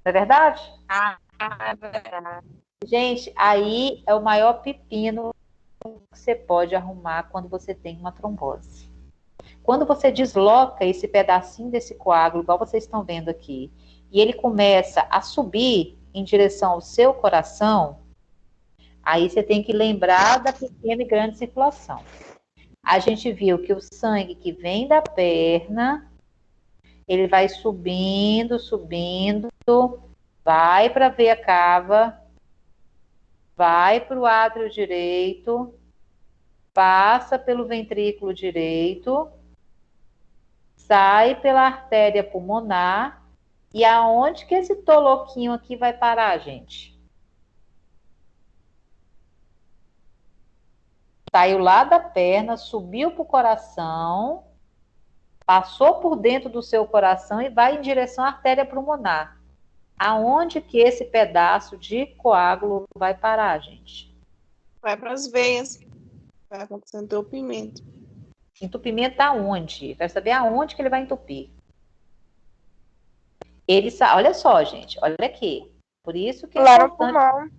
Speaker 1: Não é verdade?
Speaker 2: É verdade.
Speaker 1: Gente, aí é o maior pepino que você pode arrumar quando você tem uma trombose. Quando você desloca esse pedacinho desse coágulo, igual vocês estão vendo aqui, e ele começa a subir em direção ao seu coração, aí você tem que lembrar da pequena e grande circulação. A gente viu que o sangue que vem da perna, ele vai subindo, subindo, vai para a veia cava, vai para o átrio direito, passa pelo ventrículo direito, sai pela artéria pulmonar, e aonde que esse toloquinho aqui vai parar, gente? Saiu lá da perna, subiu para o coração, passou por dentro do seu coração e vai em direção à artéria pulmonar. Aonde que esse pedaço de coágulo vai parar, gente?
Speaker 7: Vai para as veias. Vai acontecer entupimento.
Speaker 1: Entupimento aonde? Quero saber aonde que ele vai entupir. Olha só, gente, olha aqui. Por isso que
Speaker 2: Lá no pulmão.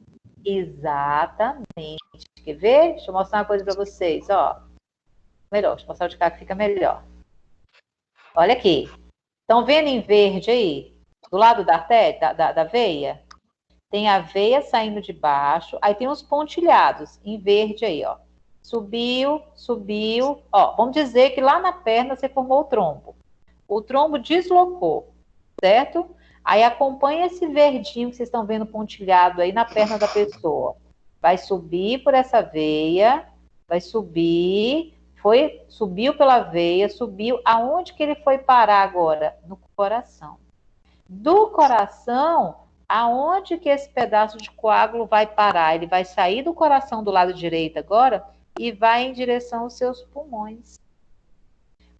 Speaker 1: Exatamente. Quer ver? Deixa eu mostrar uma coisa para vocês, ó. Melhor, deixa eu mostrar de cá que fica melhor. Olha aqui. Estão vendo em verde aí? Do lado da artéria, da veia? Tem a veia saindo de baixo, aí tem os pontilhados em verde aí, ó. Subiu, subiu. Ó, vamos dizer que lá na perna você formou o trombo. O trombo deslocou, certo? Aí acompanha esse verdinho que vocês estão vendo pontilhado aí na perna da pessoa. Vai subir por essa veia, vai subir, subiu pela veia, subiu. Aonde que ele foi parar agora? No coração. Do coração, aonde que esse pedaço de coágulo vai parar? Ele vai sair do coração do lado direito agora e vai em direção aos seus pulmões.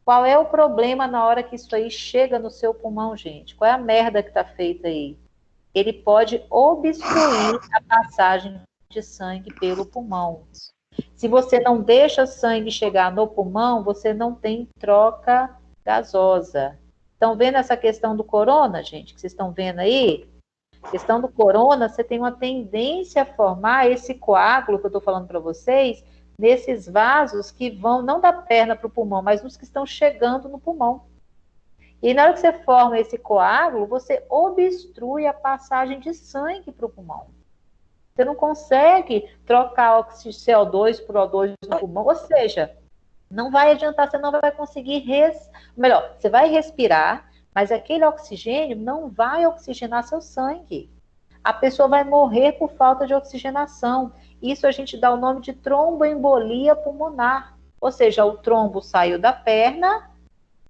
Speaker 1: Qual é o problema na hora que isso aí chega no seu pulmão, gente? Qual é a merda que tá feita aí? Ele pode obstruir a passagem de sangue pelo pulmão. Se você não deixa sangue chegar no pulmão, você não tem troca gasosa. Estão vendo essa questão do corona, gente, que vocês estão vendo aí? A questão do corona, você tem uma tendência a formar esse coágulo que eu estou falando para vocês, nesses vasos que vão, não da perna para o pulmão, mas nos que estão chegando no pulmão. E na hora que você forma esse coágulo, você obstrui a passagem de sangue para o pulmão. Você não consegue trocar CO2 por O2 no pulmão, ou seja, não vai adiantar, você não vai conseguir melhor, você vai respirar, mas aquele oxigênio não vai oxigenar seu sangue. A pessoa vai morrer por falta de oxigenação. Isso a gente dá o nome de tromboembolia pulmonar. Ou seja, o trombo saiu da perna,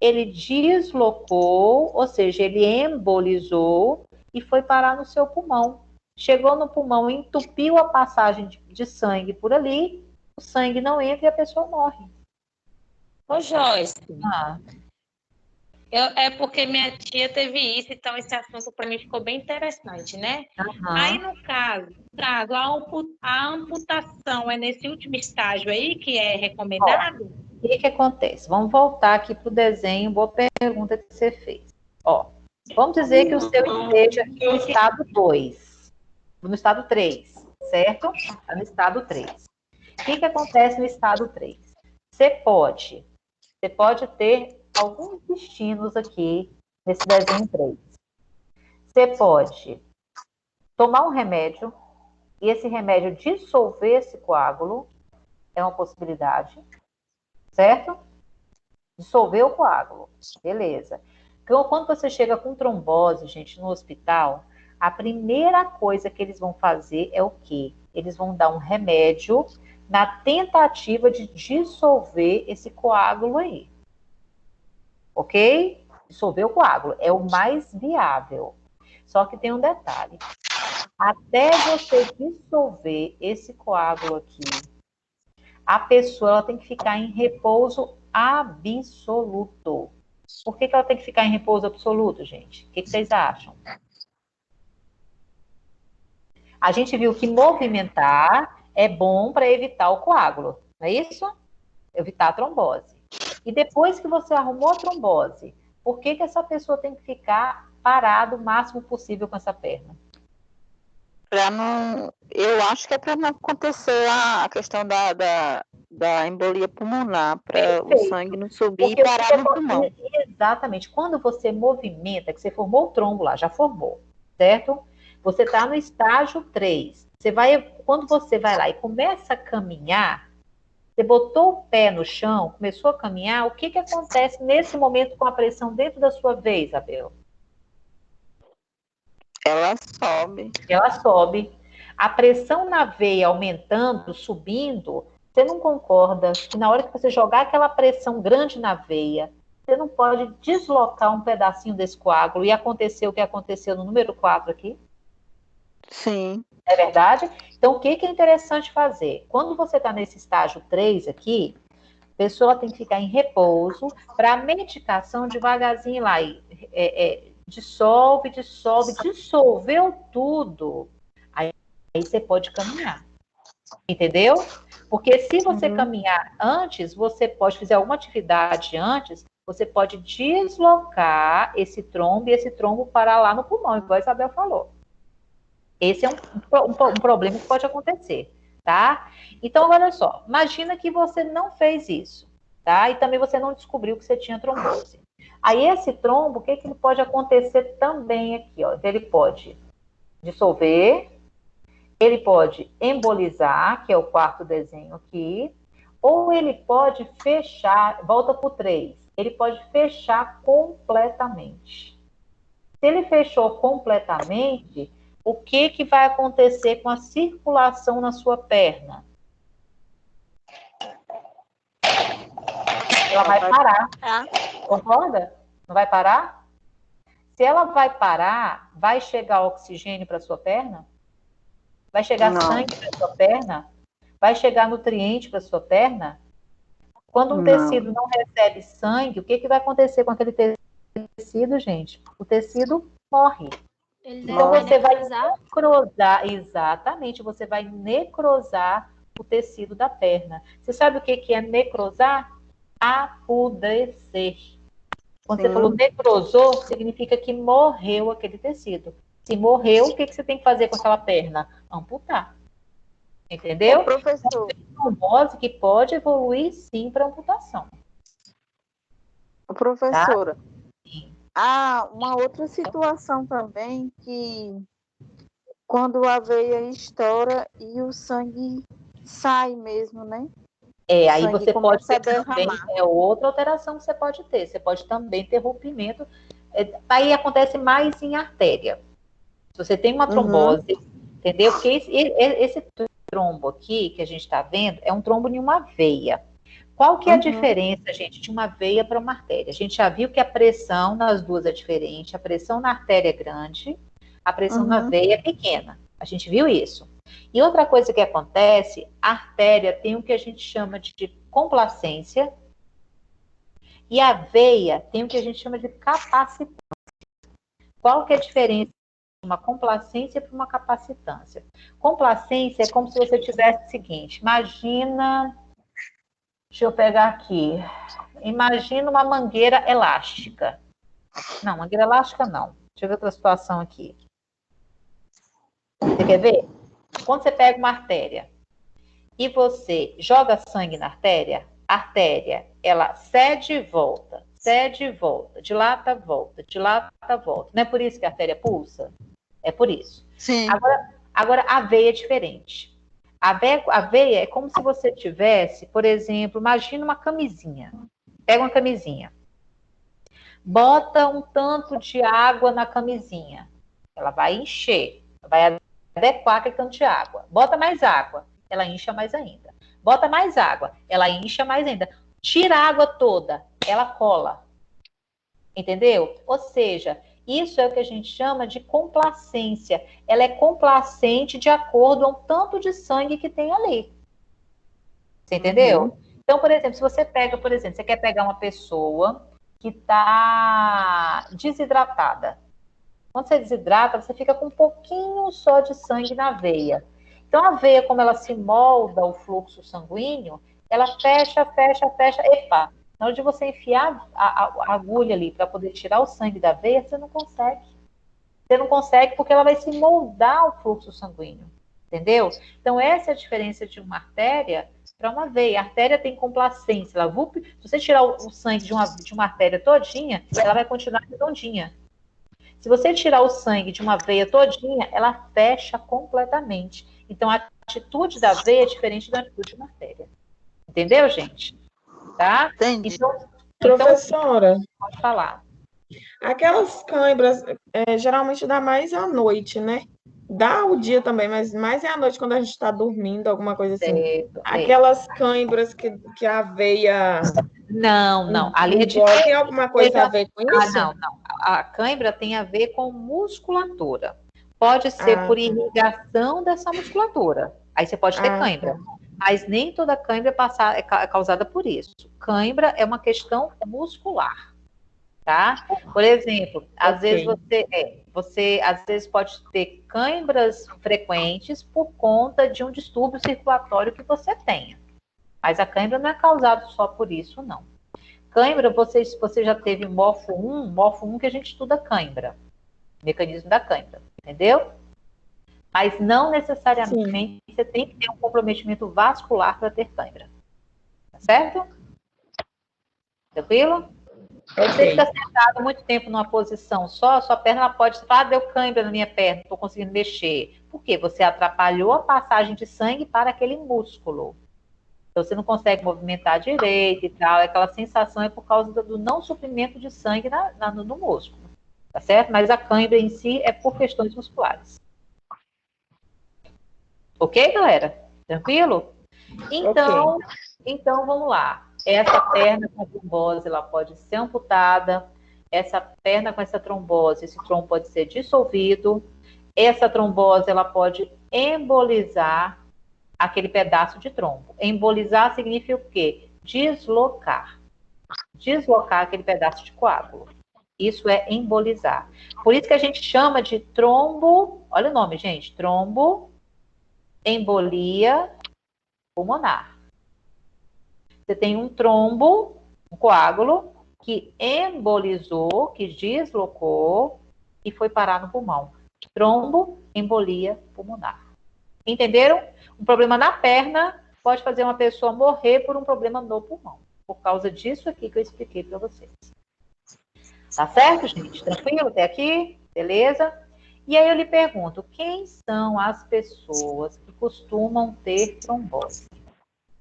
Speaker 1: ele deslocou, ou seja, ele embolizou e foi parar no seu pulmão. Chegou no pulmão, entupiu a passagem de sangue por ali, o sangue não entra e a pessoa morre.
Speaker 2: Ô, Joyce,
Speaker 1: Ah,
Speaker 2: é porque minha tia teve isso, então esse assunto para mim ficou bem interessante, né? Aí, no caso, a amputação é nesse último estágio aí que é recomendado?
Speaker 1: O que acontece? Vamos voltar aqui para o desenho, boa pergunta que você fez. Ó, vamos dizer que o seu esteja no estado 2, no estado 3, certo? Está no estado 3. O que acontece no estado 3? Você pode ter alguns destinos aqui nesse desenho 3. Você pode tomar um remédio e esse remédio dissolver esse coágulo, é uma possibilidade, certo? Dissolver o coágulo, beleza. Então, quando você chega com trombose, gente, no hospital, a primeira coisa que eles vão fazer é o quê? Eles vão dar um remédio na tentativa de dissolver esse coágulo aí. ok? Dissolver o coágulo é o mais viável. Só que tem um detalhe. Até você dissolver esse coágulo aqui, a pessoa ela tem que ficar em repouso absoluto. Por que ela tem que ficar em repouso absoluto, gente? O que vocês acham? A gente viu que movimentar é bom para evitar o coágulo, não é isso? Evitar a trombose. E depois que você arrumou a trombose, por que essa pessoa tem que ficar parado o máximo possível com essa perna?
Speaker 8: Eu acho que é para não acontecer a questão da embolia pulmonar, para o sangue não subir e parar no pulmão.
Speaker 1: Exatamente. Quando você movimenta, que você formou o trombo lá, já formou, certo? Você está no estágio 3. Quando você vai lá e começa a caminhar, você botou o pé no chão, começou a caminhar, o que acontece nesse momento com a pressão dentro da sua veia, Isabel?
Speaker 8: Ela sobe.
Speaker 1: Ela sobe. A pressão na veia aumentando, subindo, você não concorda que na hora que você jogar aquela pressão grande na veia, você não pode deslocar um pedacinho desse coágulo e acontecer o que aconteceu no número 4 aqui?
Speaker 8: Sim.
Speaker 1: É verdade? Então, o que é interessante fazer? Quando você está nesse estágio 3 aqui, a pessoa tem que ficar em repouso para a medicação devagarzinho ir lá. Dissolve, dissolveu tudo. Aí você pode caminhar. Entendeu? Porque se você caminhar antes, você pode fazer alguma atividade antes, você pode deslocar esse trombo e esse trombo parar lá no pulmão, igual a Isabel falou. Esse é um problema que pode acontecer, tá? Então, olha só, imagina que você não fez isso, tá? E também você não descobriu que você tinha trombose. Aí esse trombo, o que ele pode acontecer também aqui, ó? Ele pode dissolver, ele pode embolizar, que é o quarto desenho aqui, ou ele pode fechar, volta para o 3, ele pode fechar completamente. Se ele fechou completamente, o que vai acontecer com a circulação na sua perna? Ela vai parar. Concorda? Não vai parar? Se ela vai parar, vai chegar oxigênio para sua perna? Vai chegar sangue para sua perna? Vai chegar nutriente para sua perna? Quando um tecido não recebe sangue, o que vai acontecer com aquele tecido, gente? O tecido morre. Então você vai necrosar, exatamente, você vai necrosar o tecido da perna. Você sabe o que é necrosar? Apodrecer. Quando você falou necrosou, significa que morreu aquele tecido. Se morreu, o que você tem que fazer com aquela perna? Amputar. Entendeu?
Speaker 8: Professor.
Speaker 1: É uma trombose que pode evoluir sim para amputação.
Speaker 8: Professora.
Speaker 1: Tá?
Speaker 8: Há uma outra situação também que quando a veia estoura e o sangue sai mesmo, né?
Speaker 1: Aí você pode ter também, outra alteração que você pode ter. Você pode também ter rompimento. Aí acontece mais em artéria. Se você tem uma trombose, entendeu? Porque esse trombo aqui que a gente está vendo é um trombo em uma veia. Qual que é a diferença, gente, de uma veia para uma artéria? A gente já viu que a pressão nas duas é diferente. A pressão na artéria é grande, a pressão na veia é pequena. A gente viu isso. E outra coisa que acontece, a artéria tem o que a gente chama de complacência e a veia tem o que a gente chama de capacitância. Qual que é a diferença de uma complacência para uma capacitância? Complacência é como se você tivesse o seguinte, imagina, deixa eu pegar aqui, imagina uma mangueira elástica. Não, mangueira elástica não. Deixa eu ver outra situação aqui. Você quer ver? Quando você pega uma artéria e você joga sangue na artéria, a artéria, ela cede e volta, dilata, volta, dilata, volta. Não é por isso que a artéria pulsa? É por isso.
Speaker 8: Sim.
Speaker 1: Agora a veia é diferente. A veia é como se você tivesse, por exemplo, imagina uma camisinha. Pega uma camisinha. Bota um tanto de água na camisinha. Ela vai encher, vai adequar aquele tanto de água. Bota mais água, ela incha mais ainda. Bota mais água, ela incha mais ainda. Tira a água toda, ela cola. Entendeu? Ou seja, isso é o que a gente chama de complacência. Ela é complacente de acordo ao tanto de sangue que tem ali. Você entendeu? Então, por exemplo, se você pega, por exemplo, você quer pegar uma pessoa que está desidratada. Quando você desidrata, você fica com um pouquinho só de sangue na veia. Então, a veia, como ela se molda o fluxo sanguíneo, ela fecha. Epa, na hora de você enfiar a agulha ali para poder tirar o sangue da veia, você não consegue. Você não consegue porque ela vai se moldar o fluxo sanguíneo. Entendeu? Então, essa é a diferença de uma artéria para uma veia. A artéria tem complacência. Ela, se você tirar o sangue de uma artéria todinha, ela vai continuar redondinha. Se você tirar o sangue de uma veia todinha, ela fecha completamente. Então, a atitude da veia é diferente da atitude de uma artéria. Entendeu, gente? Tá?
Speaker 8: Entendi.
Speaker 5: Professora,
Speaker 1: pode falar.
Speaker 5: Aquelas cãibras, geralmente dá mais à noite, né? Dá o dia também, mas mais é à noite quando a gente está dormindo, alguma coisa assim.
Speaker 1: Certo,
Speaker 5: Aquelas cãibras que a veia...
Speaker 1: Não. Ali
Speaker 5: tem alguma coisa a ver com isso?
Speaker 1: Não. A cãibra tem a ver com musculatura. Pode ser por irrigação dessa musculatura. Aí você pode ter cãibra. Mas nem toda cãibra é causada por isso. Cãibra é uma questão muscular. Tá? Por exemplo, às vezes você às vezes pode ter cãibras frequentes por conta de um distúrbio circulatório que você tenha. Mas a cãibra não é causada só por isso, não. Cãibra, você já teve morfo 1 que a gente estuda cãibra, mecanismo da cãibra, entendeu? Mas não necessariamente você tem que ter um comprometimento vascular para ter cãibra. Tá certo? Tranquilo? Você fica sentado muito tempo numa posição só, sua perna ela pode falar, deu cãibra na minha perna, não estou conseguindo mexer. Por quê? Você atrapalhou a passagem de sangue para aquele músculo. Então, você não consegue movimentar direito e tal. Aquela sensação é por causa do não suprimento de sangue no músculo. Tá certo? Mas a cãibra em si é por questões musculares. Ok, galera? Tranquilo? Então vamos lá. Essa perna com trombose, ela pode ser amputada. Essa perna com essa trombose, esse trombo pode ser dissolvido. Essa trombose, ela pode embolizar aquele pedaço de trombo. Embolizar significa o quê? Deslocar. Deslocar aquele pedaço de coágulo. Isso é embolizar. Por isso que a gente chama de trombo, olha o nome, gente, tromboembolia pulmonar. Você tem um trombo, um coágulo, que embolizou, que deslocou e foi parar no pulmão. Tromboembolia pulmonar. Entenderam? Um problema na perna pode fazer uma pessoa morrer por um problema no pulmão. Por causa disso aqui que eu expliquei para vocês. Tá certo, gente? Tranquilo até aqui? Beleza? E aí eu lhe pergunto, quem são as pessoas que costumam ter trombose?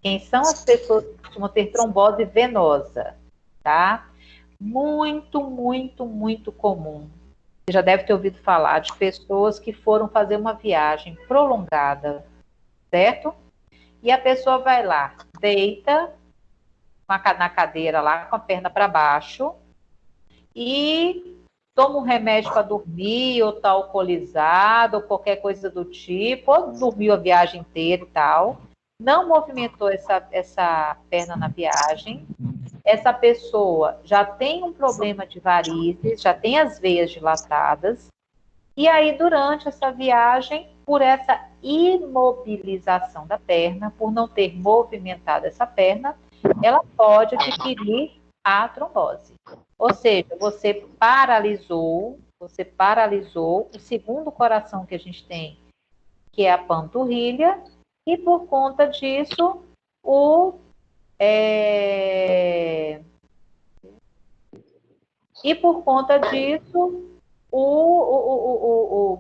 Speaker 1: Quem são as pessoas que costumam ter trombose venosa? Tá? Muito comum. Você já deve ter ouvido falar de pessoas que foram fazer uma viagem prolongada, certo? E a pessoa vai lá, deita na cadeira lá, com a perna para baixo, e toma um remédio para dormir, ou tá alcoolizado, ou qualquer coisa do tipo, ou dormiu a viagem inteira e tal, não movimentou essa perna na viagem, essa pessoa já tem um problema de varizes, já tem as veias dilatadas, e aí durante essa viagem, por essa imobilização da perna, por não ter movimentado essa perna, ela pode adquirir a trombose. Ou seja, você paralisou o segundo coração que a gente tem, que é a panturrilha, e por conta disso, o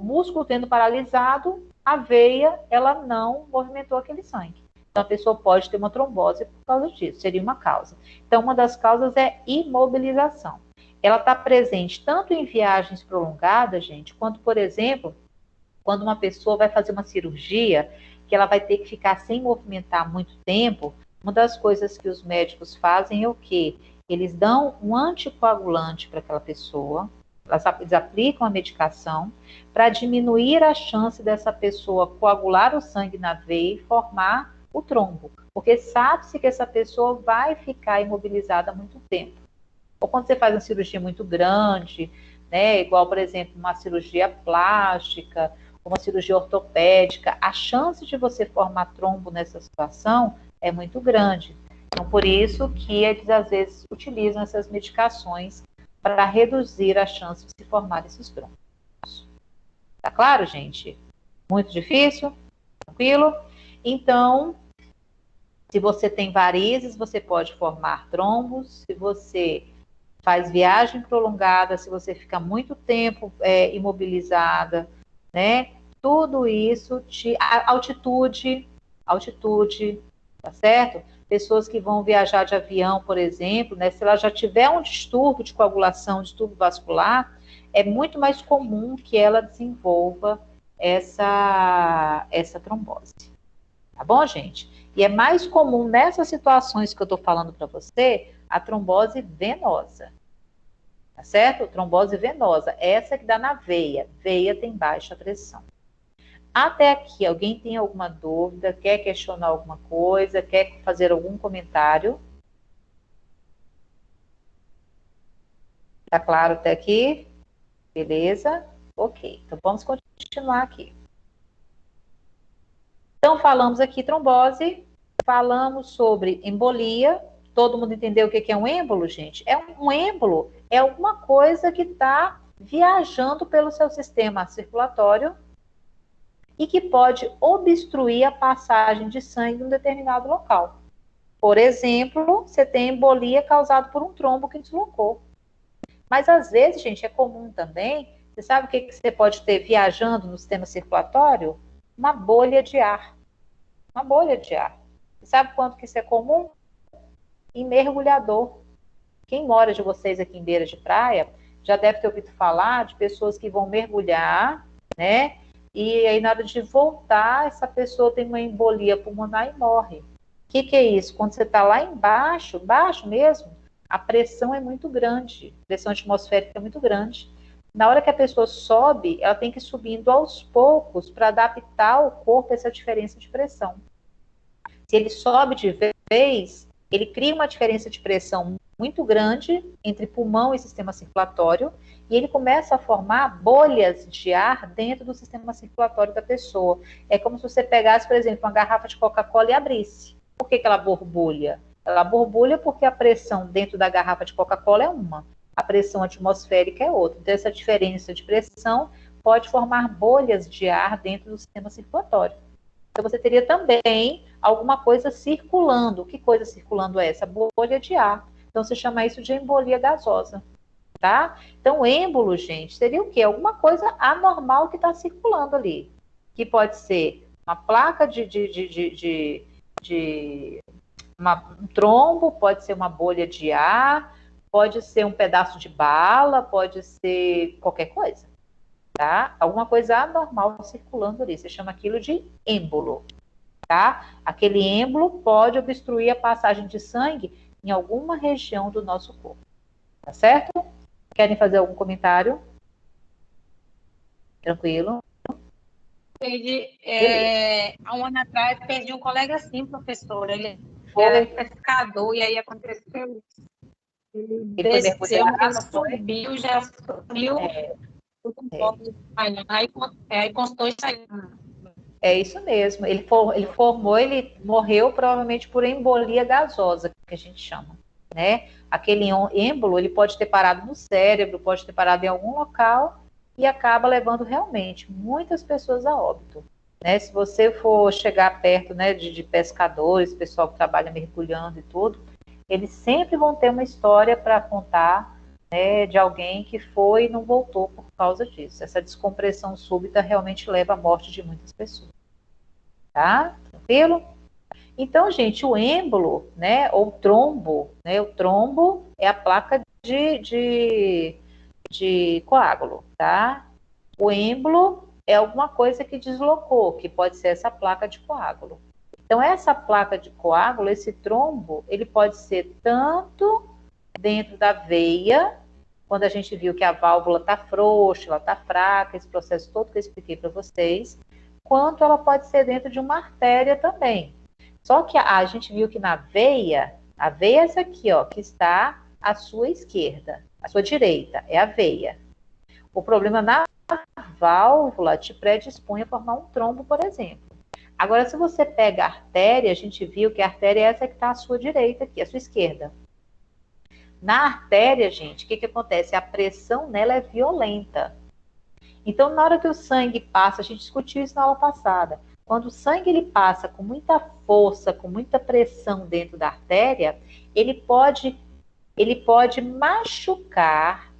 Speaker 1: músculo tendo paralisado, a veia, ela não movimentou aquele sangue. Então, a pessoa pode ter uma trombose por causa disso, seria uma causa. Então, uma das causas é imobilização. Ela está presente tanto em viagens prolongadas, gente, quanto, por exemplo, quando uma pessoa vai fazer uma cirurgia, que ela vai ter que ficar sem movimentar muito tempo, uma das coisas que os médicos fazem é o quê? Eles dão um anticoagulante para aquela pessoa, eles aplicam a medicação para diminuir a chance dessa pessoa coagular o sangue na veia e formar o trombo, porque sabe-se que essa pessoa vai ficar imobilizada há muito tempo. Ou quando você faz uma cirurgia muito grande, né, igual, por exemplo, uma cirurgia plástica, uma cirurgia ortopédica, a chance de você formar trombo nessa situação é muito grande. Então, por isso que eles, às vezes, utilizam essas medicações para reduzir a chance de se formar esses trombos. Tá claro, gente? Muito difícil? Tranquilo? Então, se você tem varizes, você pode formar trombos. Se você faz viagem prolongada, se você fica muito tempo imobilizada, né? Tudo isso, altitude, tá certo? Pessoas que vão viajar de avião, por exemplo, né? Se ela já tiver um distúrbio de coagulação, distúrbio vascular, é muito mais comum que ela desenvolva essa trombose. Tá bom, gente? E é mais comum nessas situações que eu estou falando para você, a trombose venosa. Tá certo? Trombose venosa, essa que dá na veia. Veia tem baixa pressão. Até aqui, alguém tem alguma dúvida, quer questionar alguma coisa, quer fazer algum comentário? Tá claro até aqui? Beleza? Ok, então vamos continuar aqui. Então, falamos aqui trombose, falamos sobre embolia. Todo mundo entendeu o que é um êmbolo, gente? Um êmbolo é alguma coisa que está viajando pelo seu sistema circulatório e que pode obstruir a passagem de sangue em um determinado local. Por exemplo, você tem embolia causada por um trombo que deslocou. Mas, às vezes, gente, é comum também, você sabe o que você pode ter viajando no sistema circulatório? Uma bolha de ar. Uma bolha de ar. Você sabe quanto que isso é comum? Em mergulhador. Quem mora de vocês aqui em beira de praia, já deve ter ouvido falar de pessoas que vão mergulhar, né? E aí, na hora de voltar, essa pessoa tem uma embolia pulmonar e morre. O que é isso? Quando você está lá embaixo, baixo mesmo, a pressão é muito grande, a pressão atmosférica é muito grande. Na hora que a pessoa sobe, ela tem que ir subindo aos poucos para adaptar ao corpo essa diferença de pressão. Se ele sobe de vez, ele cria uma diferença de pressão muito grande entre pulmão e sistema circulatório, e ele começa a formar bolhas de ar dentro do sistema circulatório da pessoa. É como se você pegasse, por exemplo, uma garrafa de Coca-Cola e abrisse. Por que ela borbulha? Ela borbulha porque a pressão dentro da garrafa de Coca-Cola é uma, a pressão atmosférica é outra. Então, essa diferença de pressão pode formar bolhas de ar dentro do sistema circulatório. Então, você teria também alguma coisa circulando. Que coisa circulando é essa? Bolha de ar. Então, você chama isso de embolia gasosa, tá? Então, êmbolo, gente, seria o quê? Alguma coisa anormal que está circulando ali. Que pode ser uma placa um trombo, pode ser uma bolha de ar, pode ser um pedaço de bala, pode ser qualquer coisa, tá? Alguma coisa anormal circulando ali. Você chama aquilo de êmbolo, tá? Aquele êmbolo pode obstruir a passagem de sangue em alguma região do nosso corpo, tá certo? Querem fazer algum comentário? Tranquilo?
Speaker 2: Há um ano atrás, perdi um colega assim, professora. Ele era pescador, e aí aconteceu isso. Ele
Speaker 1: foi
Speaker 2: desceu,
Speaker 1: mergulhado,
Speaker 2: subiu, já subiu, aí constou e saiu.
Speaker 1: É isso mesmo. Ele morreu provavelmente por embolia gasosa, que a gente chama, né? Aquele êmbolo, ele pode ter parado no cérebro, pode ter parado em algum local e acaba levando realmente muitas pessoas a óbito, né? Se você for chegar perto, né, de pescadores, pessoal que trabalha mergulhando e tudo, eles sempre vão ter uma história para contar, né, de alguém que foi e não voltou por causa disso. Essa descompressão súbita realmente leva à morte de muitas pessoas. Tá? Tranquilo? Então, gente, o êmbolo, né, ou trombo, né, o trombo é a placa de coágulo, tá? O êmbolo é alguma coisa que deslocou, que pode ser essa placa de coágulo. Então, essa placa de coágulo, esse trombo, ele pode ser tanto dentro da veia, quando a gente viu que a válvula está frouxa, ela está fraca, esse processo todo que eu expliquei para vocês, quanto ela pode ser dentro de uma artéria também. Só que a gente viu que na veia, a veia é essa aqui, ó, que está à sua esquerda, à sua direita, é a veia. O problema na válvula te predispõe a formar um trombo, por exemplo. Agora, se você pega a artéria, a gente viu que a artéria é essa que está à sua direita aqui, à sua esquerda. Na artéria, gente, o que acontece? A pressão nela é violenta. Então, na hora que o sangue passa, a gente discutiu isso na aula passada, quando o sangue ele passa com muita força, com muita pressão dentro da artéria, ele pode machucar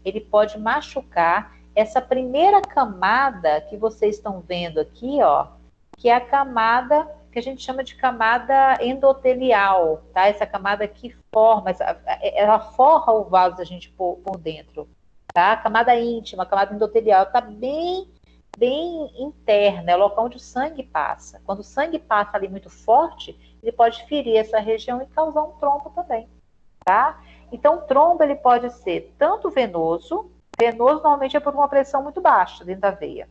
Speaker 1: essa primeira camada que vocês estão vendo aqui, ó, que é a camada que a gente chama de camada endotelial, tá? Essa camada que forma, ela forra o vaso da gente por dentro, tá? A camada íntima, a camada endotelial, tá bem interna, é o local onde o sangue passa. Quando o sangue passa ali muito forte, ele pode ferir essa região e causar um trombo também, tá? Então, o trombo, ele pode ser tanto venoso normalmente é por uma pressão muito baixa dentro da veia,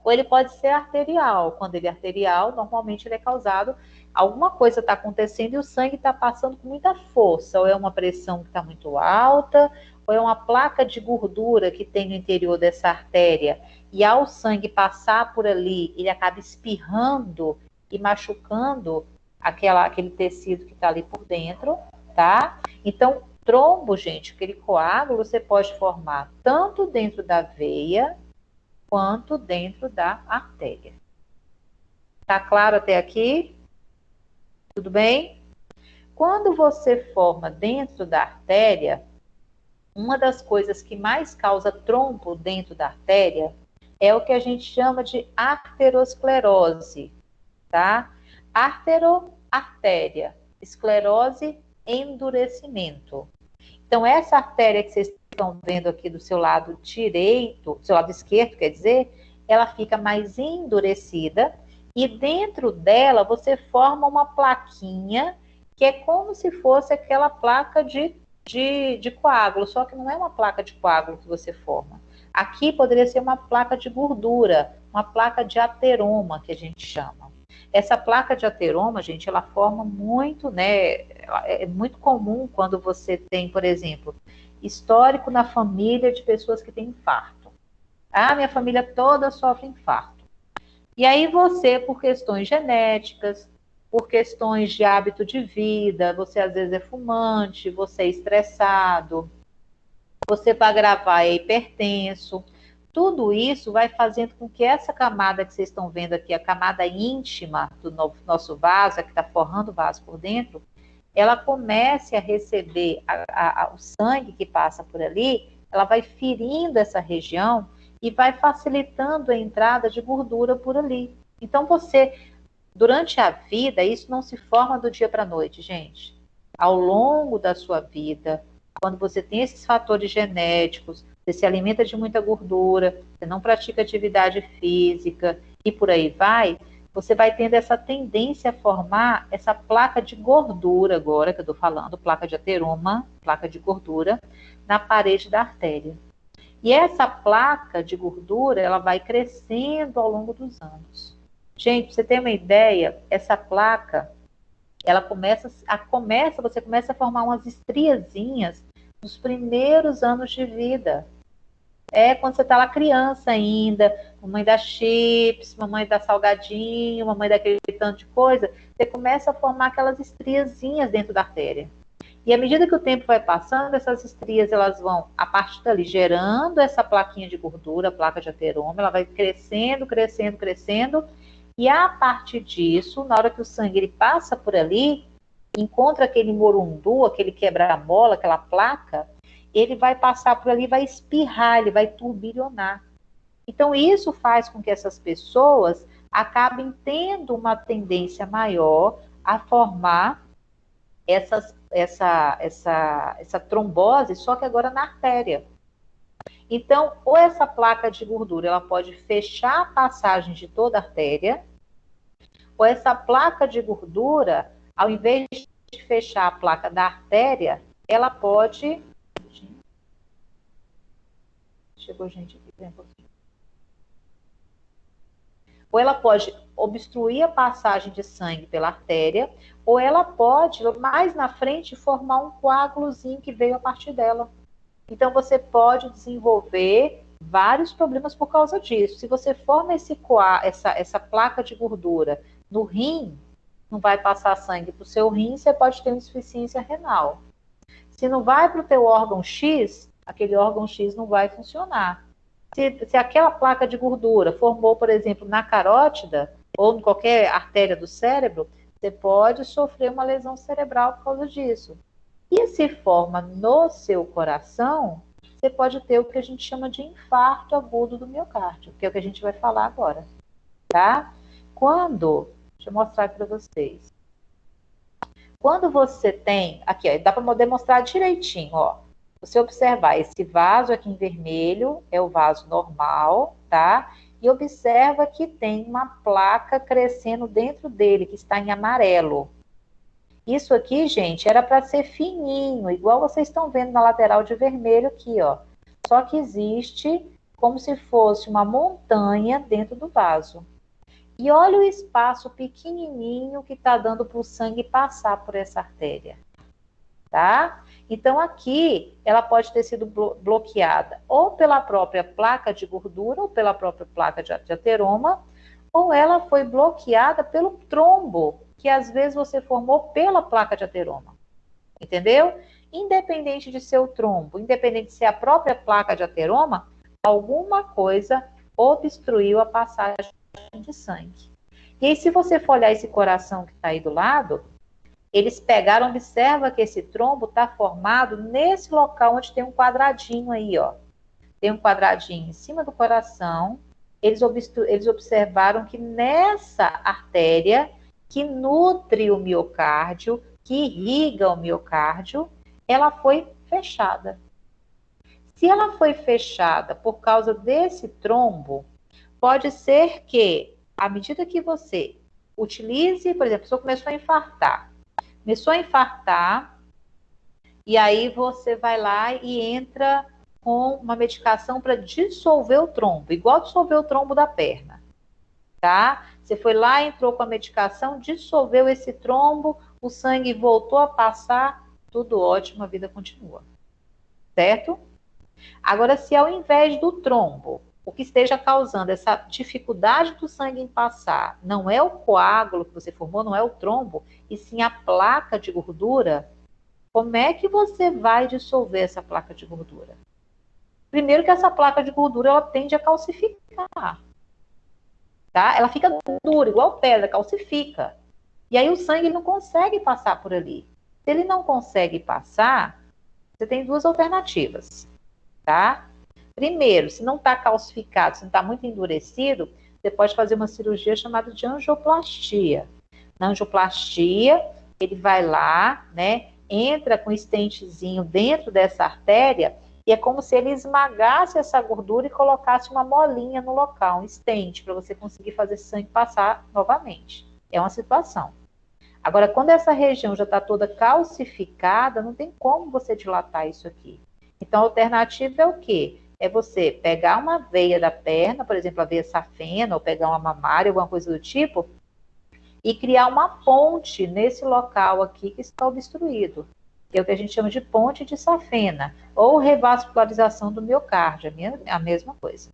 Speaker 1: ou ele pode ser arterial. Quando ele é arterial, normalmente ele é causado, alguma coisa está acontecendo e o sangue está passando com muita força, ou é uma pressão que está muito alta, ou é uma placa de gordura que tem no interior dessa artéria, e ao sangue passar por ali, ele acaba espirrando e machucando aquele tecido que está ali por dentro, tá? Então, trombo, gente, aquele coágulo, você pode formar tanto dentro da veia, quanto dentro da artéria. Tá claro até aqui? Tudo bem? Quando você forma dentro da artéria, uma das coisas que mais causa trombo dentro da artéria é o que a gente chama de arteriosclerose, tá? Artéria, esclerose, endurecimento. Então, essa artéria que vocês estão vendo aqui do seu lado direito, do seu lado esquerdo, quer dizer, ela fica mais endurecida e dentro dela você forma uma plaquinha que é como se fosse aquela placa de coágulo, só que não é uma placa de coágulo que você forma. Aqui poderia ser uma placa de gordura, uma placa de ateroma, que a gente chama. Essa placa de ateroma, gente, ela forma muito, né? É muito comum quando você tem, por exemplo, histórico na família de pessoas que têm infarto. Ah, minha família toda sofre infarto. E aí você, por questões genéticas, por questões de hábito de vida, você às vezes é fumante, você é estressado, você para gravar é hipertenso. Tudo isso vai fazendo com que essa camada que vocês estão vendo aqui, a camada íntima do nosso vaso, a que está forrando o vaso por dentro, ela comece a receber o sangue que passa por ali, ela vai ferindo essa região e vai facilitando a entrada de gordura por ali. Então você, durante a vida, isso não se forma do dia para a noite, gente. Ao longo da sua vida, quando você tem esses fatores genéticos, você se alimenta de muita gordura, você não pratica atividade física e por aí vai, você vai tendo essa tendência a formar essa placa de gordura agora, que eu estou falando, placa de ateroma, placa de gordura, na parede da artéria. E essa placa de gordura, ela vai crescendo ao longo dos anos. Gente, pra você ter uma ideia, essa placa, ela você começa a formar umas estriazinhas nos primeiros anos de vida. É quando você está lá criança ainda, mamãe dá chips, mamãe dá salgadinho, mamãe dá aquele tanto de coisa, você começa a formar aquelas estriazinhas dentro da artéria. E à medida que o tempo vai passando, essas estrias elas vão, a partir dali, gerando essa plaquinha de gordura, a placa de ateroma, ela vai crescendo, crescendo, crescendo, e a partir disso, na hora que o sangue ele passa por ali, encontra aquele morundu, aquele quebra-mola, aquela placa, ele vai passar por ali, vai espirrar, ele vai turbilhonar. Então, isso faz com que essas pessoas acabem tendo uma tendência maior a formar essa trombose, só que agora na artéria. Então, ou essa placa de gordura, ela pode fechar a passagem de toda a artéria, ou essa placa de gordura, ao invés de fechar a placa da artéria, ela pode... Chegou gente aqui, vem um pouquinho. Ou ela pode obstruir a passagem de sangue pela artéria, ou ela pode, mais na frente, formar um coágulozinho que veio a partir dela. Então, você pode desenvolver vários problemas por causa disso. Se você forma essa placa de gordura no rim, não vai passar sangue para o seu rim, você pode ter uma insuficiência renal. Se não vai para o teu órgão X, aquele órgão X não vai funcionar. Se aquela placa de gordura formou, por exemplo, na carótida, ou em qualquer artéria do cérebro, você pode sofrer uma lesão cerebral por causa disso. E se forma no seu coração, você pode ter o que a gente chama de infarto agudo do miocárdio, que é o que a gente vai falar agora, tá? Deixa eu mostrar aqui para vocês. Quando você tem, aqui, ó, dá para demonstrar direitinho, ó. Você observar esse vaso aqui em vermelho, é o vaso normal, tá? E observa que tem uma placa crescendo dentro dele, que está em amarelo. Isso aqui, gente, era para ser fininho, igual vocês estão vendo na lateral de vermelho aqui, ó. Só que existe como se fosse uma montanha dentro do vaso. E olha o espaço pequenininho que está dando para o sangue passar por essa artéria, tá? Então, aqui, ela pode ter sido bloqueada ou pela própria placa de gordura ou pela própria placa de ateroma, ou ela foi bloqueada pelo trombo, que às vezes você formou pela placa de ateroma, entendeu? Independente de ser o trombo, independente de ser a própria placa de ateroma, alguma coisa obstruiu a passagem de sangue. E aí, se você for olhar esse coração que está aí do lado, eles pegaram, observa que esse trombo está formado nesse local onde tem um quadradinho aí, ó. Tem um quadradinho em cima do coração. Eles observaram que nessa artéria que nutre o miocárdio, que irriga o miocárdio, ela foi fechada. Se ela foi fechada por causa desse trombo, pode ser que, à medida que você utilize, por exemplo, a pessoa começou a infartar, e aí você vai lá e entra com uma medicação para dissolver o trombo, igual dissolver o trombo da perna, tá? Você foi lá, entrou com a medicação, dissolveu esse trombo, o sangue voltou a passar, tudo ótimo, a vida continua, certo? Agora, se ao invés do trombo, o que esteja causando essa dificuldade do sangue em passar não é o coágulo que você formou, não é o trombo, e sim a placa de gordura, como é que você vai dissolver essa placa de gordura? Primeiro que essa placa de gordura, ela tende a calcificar, tá? Ela fica dura, igual pedra, calcifica. E aí o sangue não consegue passar por ali. Se ele não consegue passar, você tem duas alternativas, tá? Primeiro, se não está calcificado, se não está muito endurecido, você pode fazer uma cirurgia chamada de angioplastia. Na angioplastia, ele vai lá, né, entra com um estentezinho dentro dessa artéria e é como se ele esmagasse essa gordura e colocasse uma molinha no local, um estente, para você conseguir fazer sangue passar novamente. É uma situação. Agora, quando essa região já está toda calcificada, não tem como você dilatar isso aqui. Então, a alternativa é o quê? É você pegar uma veia da perna, por exemplo, a veia safena, ou pegar uma mamária, alguma coisa do tipo, e criar uma ponte nesse local aqui que está obstruído, que é o que a gente chama de ponte de safena, ou revascularização do miocárdio, é a mesma coisa,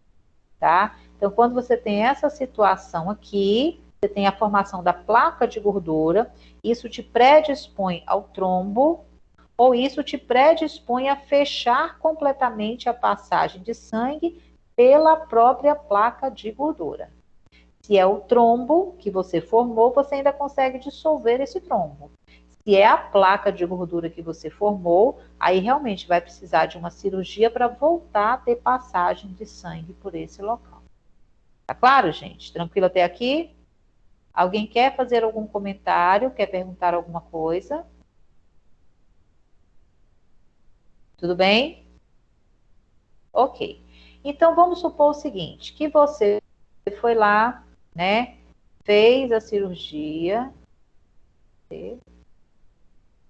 Speaker 1: tá? Então, quando você tem essa situação aqui, você tem a formação da placa de gordura, isso te predispõe ao trombo, ou isso te predispõe a fechar completamente a passagem de sangue pela própria placa de gordura. Se é o trombo que você formou, você ainda consegue dissolver esse trombo. Se é a placa de gordura que você formou, aí realmente vai precisar de uma cirurgia para voltar a ter passagem de sangue por esse local. Tá claro, gente? Tranquilo até aqui? Alguém quer fazer algum comentário? Quer perguntar alguma coisa? Tudo bem? Ok. Então, vamos supor o seguinte, que você foi lá, né, fez a cirurgia,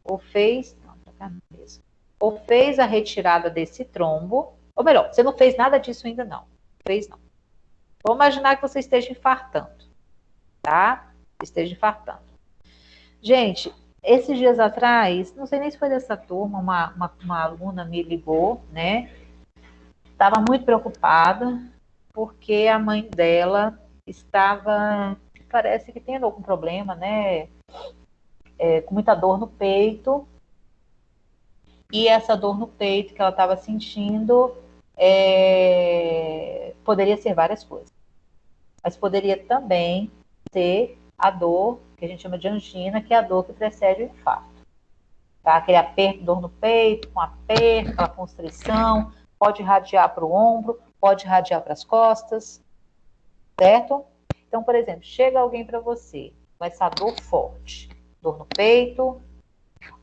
Speaker 1: ou fez, não, pra cá mesmo. ou fez a retirada desse trombo, ou melhor, você não fez nada disso ainda não. Fez não. Vamos imaginar que você esteja infartando, tá? Esteja infartando. Gente, esses dias atrás, não sei nem se foi dessa turma, uma aluna me ligou, né? Estava muito preocupada, porque a mãe dela estava, parece que tendo algum problema, né? Com muita dor no peito. E essa dor no peito que ela estava sentindo poderia ser várias coisas. Mas poderia também ser a dor que a gente chama de angina, que é a dor que precede o infarto. Tá? Aquele aperto, dor no peito, com aperto, aquela constrição, pode irradiar para o ombro, pode irradiar para as costas, certo? Então, por exemplo, chega alguém para você com essa dor forte, dor no peito,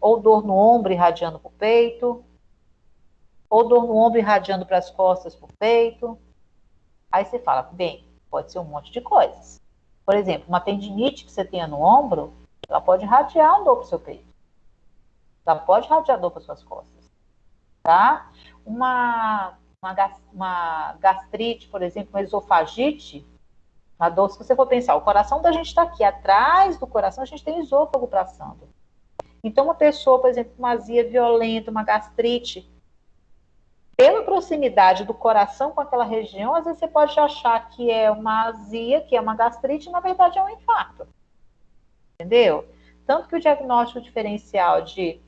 Speaker 1: ou dor no ombro irradiando para o peito, ou dor no ombro irradiando para as costas, para o peito. Aí você fala, bem, pode ser um monte de coisas. Por exemplo, uma tendinite que você tenha no ombro, ela pode irradiar a dor para o seu peito. Ela pode irradiar a dor para as suas costas. Tá? Uma gastrite, por exemplo, uma esofagite, uma dor, se você for pensar, o coração da gente está aqui, atrás do coração a gente tem o esôfago passando. Então, uma pessoa, por exemplo, com uma azia violenta, uma gastrite, pela proximidade do coração com aquela região, às vezes você pode achar que é uma azia, que é uma gastrite, e na verdade é um infarto. Entendeu? Tanto que o diagnóstico diferencial de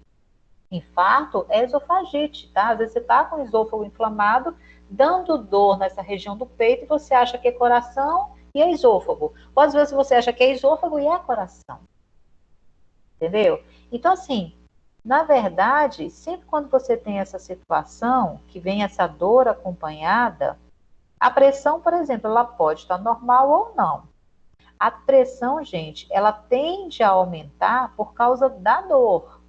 Speaker 1: infarto é esofagite, tá? Às vezes você está com o esôfago inflamado, dando dor nessa região do peito, e você acha que é coração e é esôfago. Ou às vezes você acha que é esôfago e é coração. Entendeu? Então, assim, na verdade, sempre quando você tem essa situação, que vem essa dor acompanhada, a pressão, por exemplo, ela pode estar normal ou não. A pressão, gente, ela tende a aumentar por causa da dor.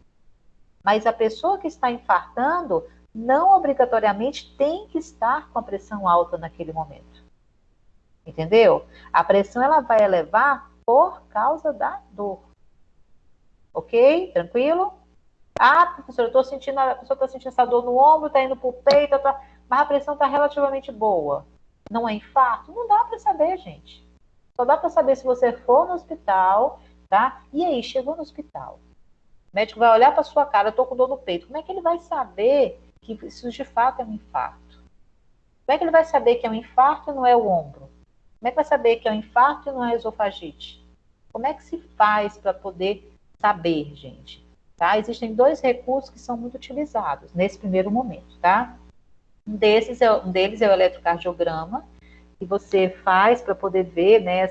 Speaker 1: Mas a pessoa que está infartando não obrigatoriamente tem que estar com a pressão alta naquele momento. Entendeu? A pressão ela vai elevar por causa da dor. Ok? Tranquilo? Ah, professora, a pessoa está sentindo essa dor no ombro, está indo para o peito, mas a pressão está relativamente boa. Não é infarto? Não dá para saber, gente. Só dá para saber se você for no hospital, tá? E aí, chegou no hospital. O médico vai olhar para sua cara, eu estou com dor no peito. Como é que ele vai saber que isso de fato é um infarto? Como é que ele vai saber que é um infarto e não é o ombro? Como é que vai saber que é um infarto e não é a esofagite? Como é que se faz para poder saber, gente? Tá? Existem 2 recursos que são muito utilizados nesse primeiro momento, tá? Um deles é o eletrocardiograma, que você faz para poder ver, né,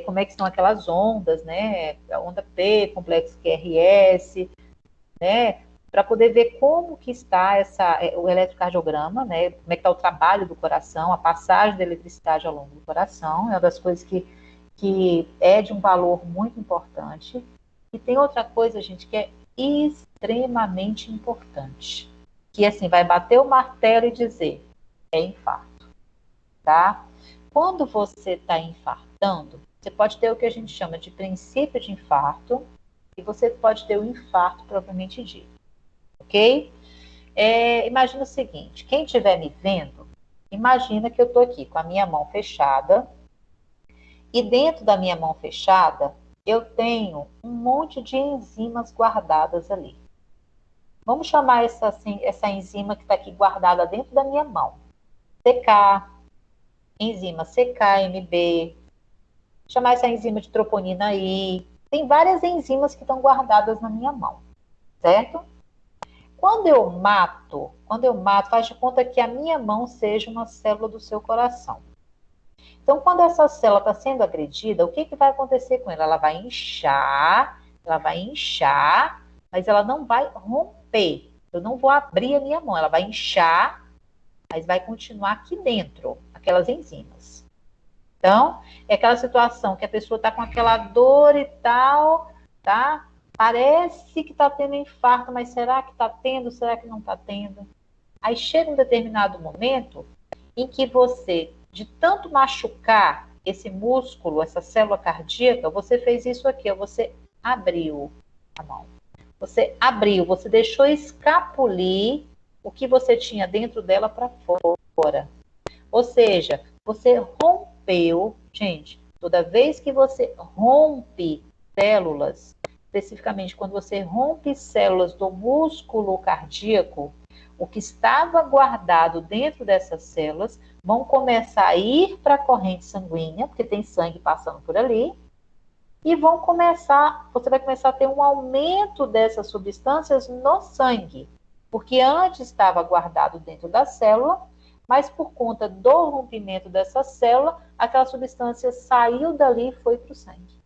Speaker 1: como é que são aquelas ondas, né? A onda P, complexo QRS, né? Para poder ver como que está o eletrocardiograma, né? Como é que está o trabalho do coração, a passagem da eletricidade ao longo do coração, é uma das coisas que é de um valor muito importante. E tem outra coisa, gente, que é extremamente importante, que assim, vai bater o martelo e dizer, é infarto, tá? Quando você está infartando, você pode ter o que a gente chama de princípio de infarto, e você pode ter o infarto propriamente dito, ok? Imagina o seguinte, quem estiver me vendo, imagina que eu estou aqui com a minha mão fechada, e dentro da minha mão fechada, eu tenho um monte de enzimas guardadas ali. Vamos chamar essa enzima que está aqui guardada dentro da minha mão. CK, enzima CKMB, chamar essa enzima de troponina I. Tem várias enzimas que estão guardadas na minha mão, certo? Quando eu mato, faz de conta que a minha mão seja uma célula do seu coração. Então, quando essa célula está sendo agredida, o que vai acontecer com ela? Ela vai inchar, mas ela não vai romper. Eu não vou abrir a minha mão, ela vai inchar, mas vai continuar aqui dentro, aquelas enzimas. Então, é aquela situação que a pessoa está com aquela dor e tal, tá? Parece que está tendo infarto, mas será que está tendo? Será que não está tendo? Aí chega um determinado momento em que você, de tanto machucar esse músculo, essa célula cardíaca, você fez isso aqui, você abriu a mão. Você abriu, você deixou escapulir o que você tinha dentro dela para fora. Ou seja, você rompeu, gente, toda vez que você rompe células, especificamente quando você rompe células do músculo cardíaco, o que estava guardado dentro dessas células vão começar a ir para a corrente sanguínea, porque tem sangue passando por ali, e você vai começar a ter um aumento dessas substâncias no sangue, porque antes estava guardado dentro da célula, mas por conta do rompimento dessa célula, aquela substância saiu dali e foi para o sangue.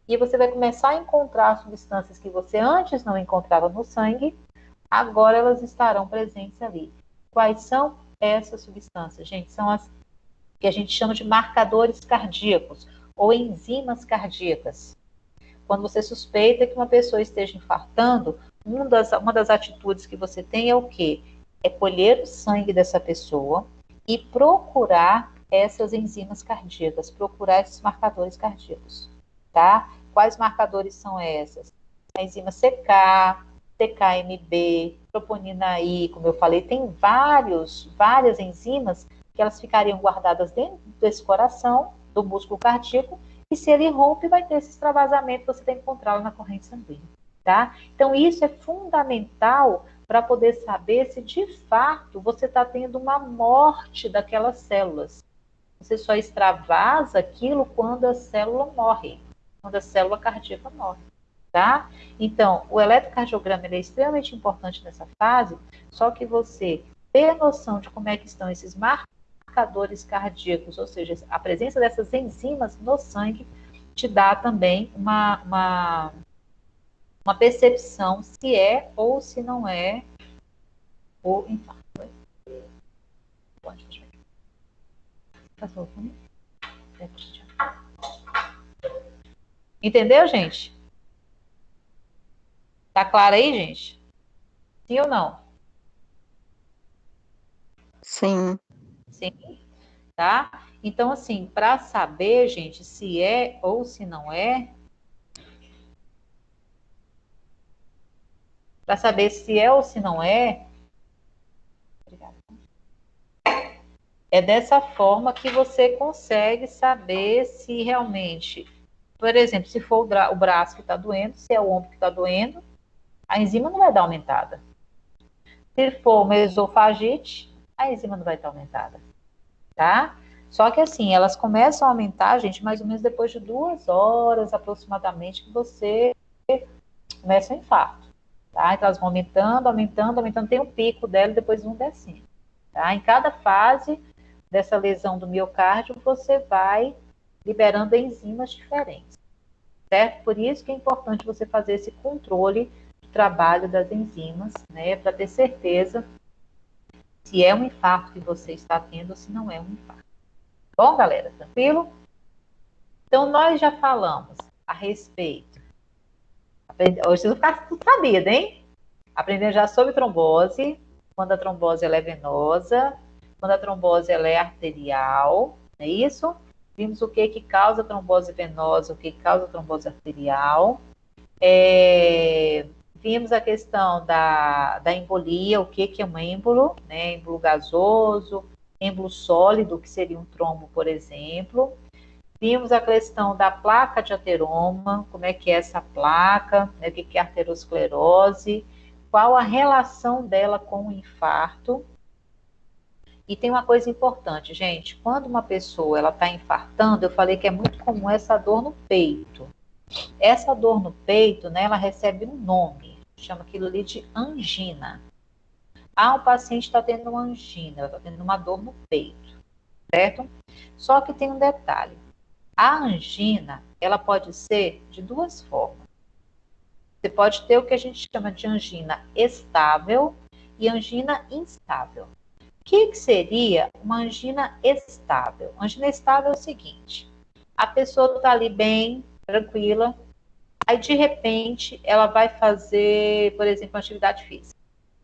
Speaker 1: E você vai começar a encontrar substâncias que você antes não encontrava no sangue, agora elas estarão presentes ali. Quais são essas substâncias, gente? São as que a gente chama de marcadores cardíacos, ou enzimas cardíacas. Quando você suspeita que uma pessoa esteja infartando, uma das atitudes que você tem é o quê? É colher o sangue dessa pessoa e procurar essas enzimas cardíacas, procurar esses marcadores cardíacos, tá? Quais marcadores são essas? A enzima CK, TKMB, troponina I, como eu falei, tem várias enzimas que elas ficariam guardadas dentro desse coração, do músculo cardíaco, e se ele rompe, vai ter esse extravasamento, você tem que encontrá-lo na corrente sanguínea, tá? Então, isso é fundamental para poder saber se, de fato, você está tendo uma morte daquelas células. Você só extravasa aquilo quando a célula morre, quando a célula cardíaca morre, tá? Então, o eletrocardiograma ele é extremamente importante nessa fase, só que você ter noção de como é que estão esses marcadores cardíacos, ou seja, a presença dessas enzimas no sangue, te dá também uma percepção se é ou se não é o infarto. Entendeu, gente? Tá claro aí, gente? Sim ou não?
Speaker 8: Sim.
Speaker 1: Sim, tá? Então, assim, para saber, gente, se é ou se não é, para saber se é ou se não é, é dessa forma que você consegue saber se realmente, por exemplo, se for o braço que está doendo, se é o ombro que está doendo, a enzima não vai dar aumentada. Se for uma esofagite, a enzima não vai estar aumentada, tá? Só que assim, elas começam a aumentar, gente, mais ou menos depois de 2 horas aproximadamente que você começa o infarto, tá? Então elas vão aumentando, tem um pico dela e depois vão descendo, tá? Em cada fase dessa lesão do miocárdio, você vai liberando enzimas diferentes, certo? Por isso que é importante você fazer esse controle do trabalho das enzimas, né? Para ter certeza se é um infarto que você está tendo ou se não é um infarto. Bom, galera, tranquilo? Então, nós já falamos a respeito. Hoje vocês vão ficar tudo sabido, hein? Aprendendo já sobre trombose, quando a trombose ela é venosa, quando a trombose ela é arterial, não é isso? Vimos o que causa trombose venosa, o que causa trombose arterial. Vimos a questão da embolia, o que é um êmbolo, né? Êmbolo gasoso, êmbolo sólido, que seria um trombo, por exemplo. Vimos a questão da placa de ateroma, como é que é essa placa, né? O que é arteriosclerose, qual a relação dela com o infarto. E tem uma coisa importante, gente, quando uma pessoa ela está infartando, eu falei que é muito comum essa dor no peito. Essa dor no peito, né, ela recebe um nome, chama aquilo ali de angina. O paciente está tendo uma angina, ela está tendo uma dor no peito, certo? Só que tem um detalhe, a angina, ela pode ser de 2 formas. Você pode ter o que a gente chama de angina estável e angina instável. O que seria uma angina estável? Angina estável é o seguinte, a pessoa está ali bem, tranquila, aí de repente ela vai fazer, por exemplo, uma atividade física.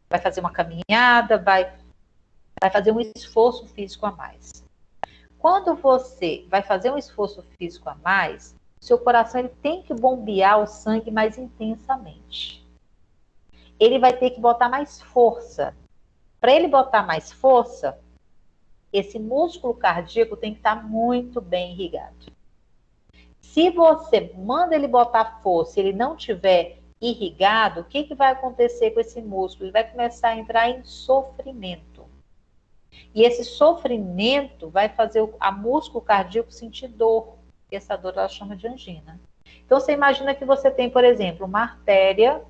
Speaker 1: Vai fazer uma caminhada, vai fazer um esforço físico a mais. Quando você vai fazer um esforço físico a mais, seu coração ele tem que bombear o sangue mais intensamente. ele vai ter que botar mais força. Para ele botar mais força, esse músculo cardíaco tem que estar muito bem irrigado. Se você manda ele botar força, ele não tiver irrigado, o que vai acontecer com esse músculo? Ele vai começar a entrar em sofrimento. E esse sofrimento vai fazer o músculo cardíaco sentir dor. E essa dor ela chama de angina. Então, você imagina que você tem, por exemplo, uma artéria,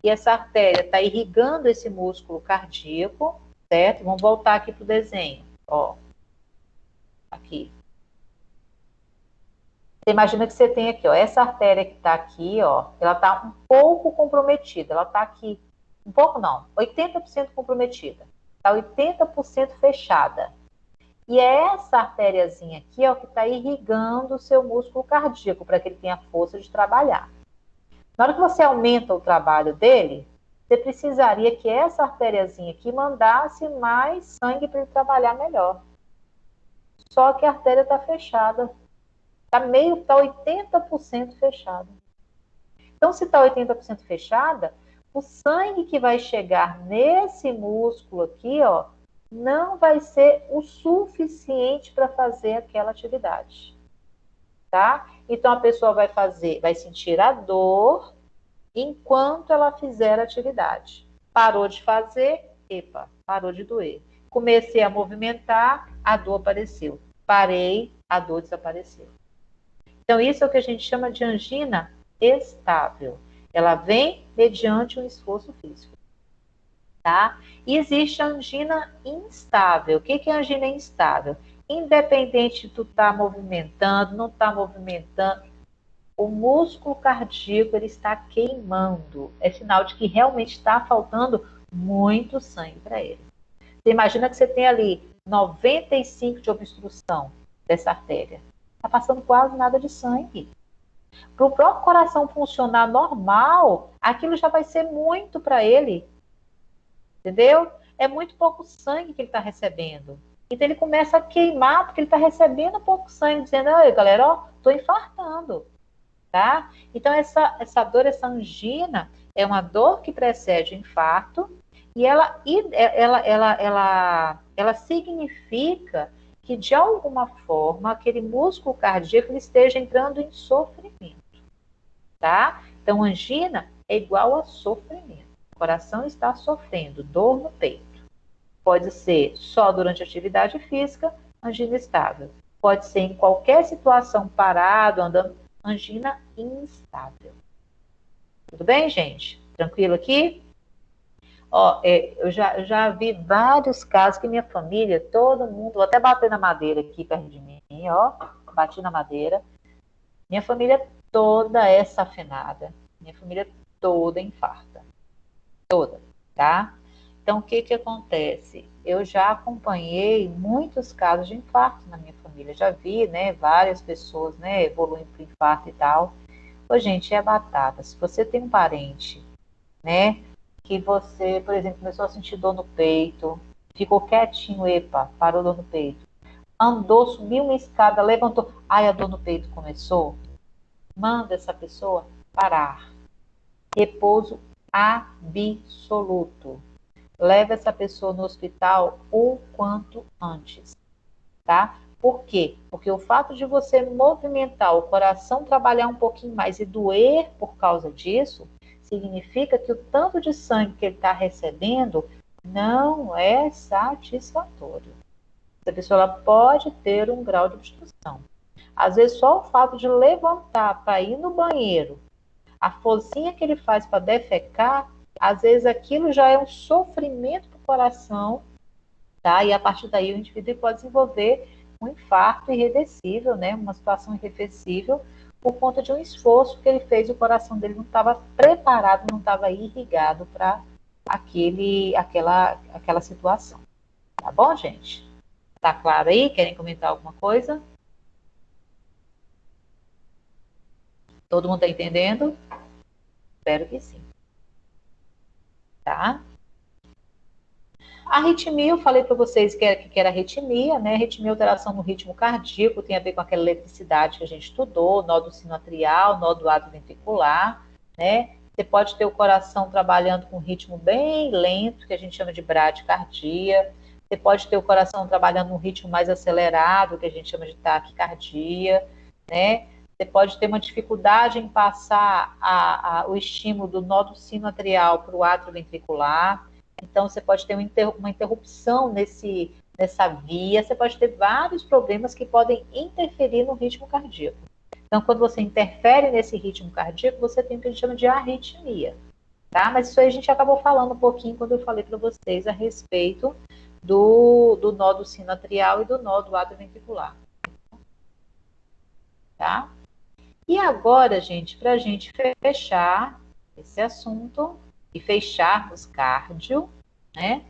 Speaker 1: e essa artéria está irrigando esse músculo cardíaco, certo? Vamos voltar aqui para o desenho. Ó, aqui. Você imagina que você tem aqui, ó, essa artéria que está aqui, ó, ela está um pouco comprometida. Ela está aqui, um pouco não, 80% comprometida. Está 80% fechada. E é essa artériazinha aqui, ó, que está irrigando o seu músculo cardíaco para que ele tenha força de trabalhar. Na hora que você aumenta o trabalho dele, você precisaria que essa artériazinha aqui mandasse mais sangue para ele trabalhar melhor. Só que a artéria está fechada. Está 80% fechada. Então, se está 80% fechada, o sangue que vai chegar nesse músculo aqui, ó, não vai ser o suficiente para fazer aquela atividade, tá? Então, a pessoa vai sentir a dor enquanto ela fizer a atividade. Parou de fazer, epa, parou de doer. Comecei a movimentar, a dor apareceu. Parei, a dor desapareceu. Então, isso é o que a gente chama de angina estável. Ela vem mediante um esforço físico. Tá? E existe a angina instável. O que é a angina instável? Independente de tu estar movimentando, não estar movimentando, o músculo cardíaco ele está queimando. É sinal de que realmente está faltando muito sangue para ele. Você imagina que você tem ali 95 de obstrução dessa artéria. Está passando quase nada de sangue. Para o próprio coração funcionar normal, aquilo já vai ser muito para ele. Entendeu? É muito pouco sangue que ele está recebendo. Então ele começa a queimar porque ele está recebendo pouco sangue, dizendo, olha galera, ó, estou infartando. Tá? Então essa dor, essa angina, é uma dor que precede o infarto e ela significa que de alguma forma aquele músculo cardíaco ele esteja entrando em sofrimento. Tá? Então angina é igual a sofrimento. O coração está sofrendo dor no peito. Pode ser só durante a atividade física, angina estável. Pode ser em qualquer situação, parado, andando, angina instável. Tudo bem, gente? Tranquilo aqui? Ó, eu já vi vários casos que minha família, todo mundo, vou até bater na madeira aqui perto de mim, ó, bati na madeira. Minha família toda é safenada. Minha família toda infarta. Toda, tá? Então, o que acontece? Eu já acompanhei muitos casos de infarto na minha família. Já vi, né, várias pessoas, né, evoluindo para infarto e tal. Ô, gente, é batata. Se você tem um parente, né, que você, por exemplo, começou a sentir dor no peito, ficou quietinho, epa, parou dor no peito. Andou, subiu uma escada, levantou, ai, a dor no peito começou. Manda essa pessoa parar. Repouso absoluto. Leva essa pessoa no hospital o quanto antes, tá? Por quê? Porque o fato de você movimentar o coração, trabalhar um pouquinho mais e doer por causa disso, significa que o tanto de sangue que ele está recebendo não é satisfatório. Essa pessoa ela pode ter um grau de obstrução. Às vezes só o fato de levantar para ir no banheiro, a forcinha que ele faz para defecar, às vezes aquilo já é um sofrimento para o coração, tá? E a partir daí o indivíduo pode desenvolver um infarto irreversível, né? Uma situação irreversível por conta de um esforço que ele fez, o coração dele não estava preparado, não estava irrigado para aquela situação. Tá bom, gente? Tá claro aí? Querem comentar alguma coisa? Todo mundo está entendendo? Espero que sim. Tá? A arritmia, eu falei para vocês que era arritmia, né? Arritmia é alteração no ritmo cardíaco, tem a ver com aquela eletricidade que a gente estudou, nó do sino atrial, nó do ato ventricular, né? Você pode ter o coração trabalhando com um ritmo bem lento, que a gente chama de bradicardia. Você pode ter o coração trabalhando num ritmo mais acelerado, que a gente chama de taquicardia, né? Você pode ter uma dificuldade em passar o estímulo do nódulo sinoatrial para o átrio ventricular. Então, você pode ter uma interrupção nessa via. Você pode ter vários problemas que podem interferir no ritmo cardíaco. Então, quando você interfere nesse ritmo cardíaco, você tem o que a gente chama de arritmia, tá? Mas isso aí a gente acabou falando um pouquinho quando eu falei para vocês a respeito do nódulo sinoatrial e do nódulo atrioventricular, tá? E agora, gente, para a gente fechar esse assunto e fecharmos cardio, né?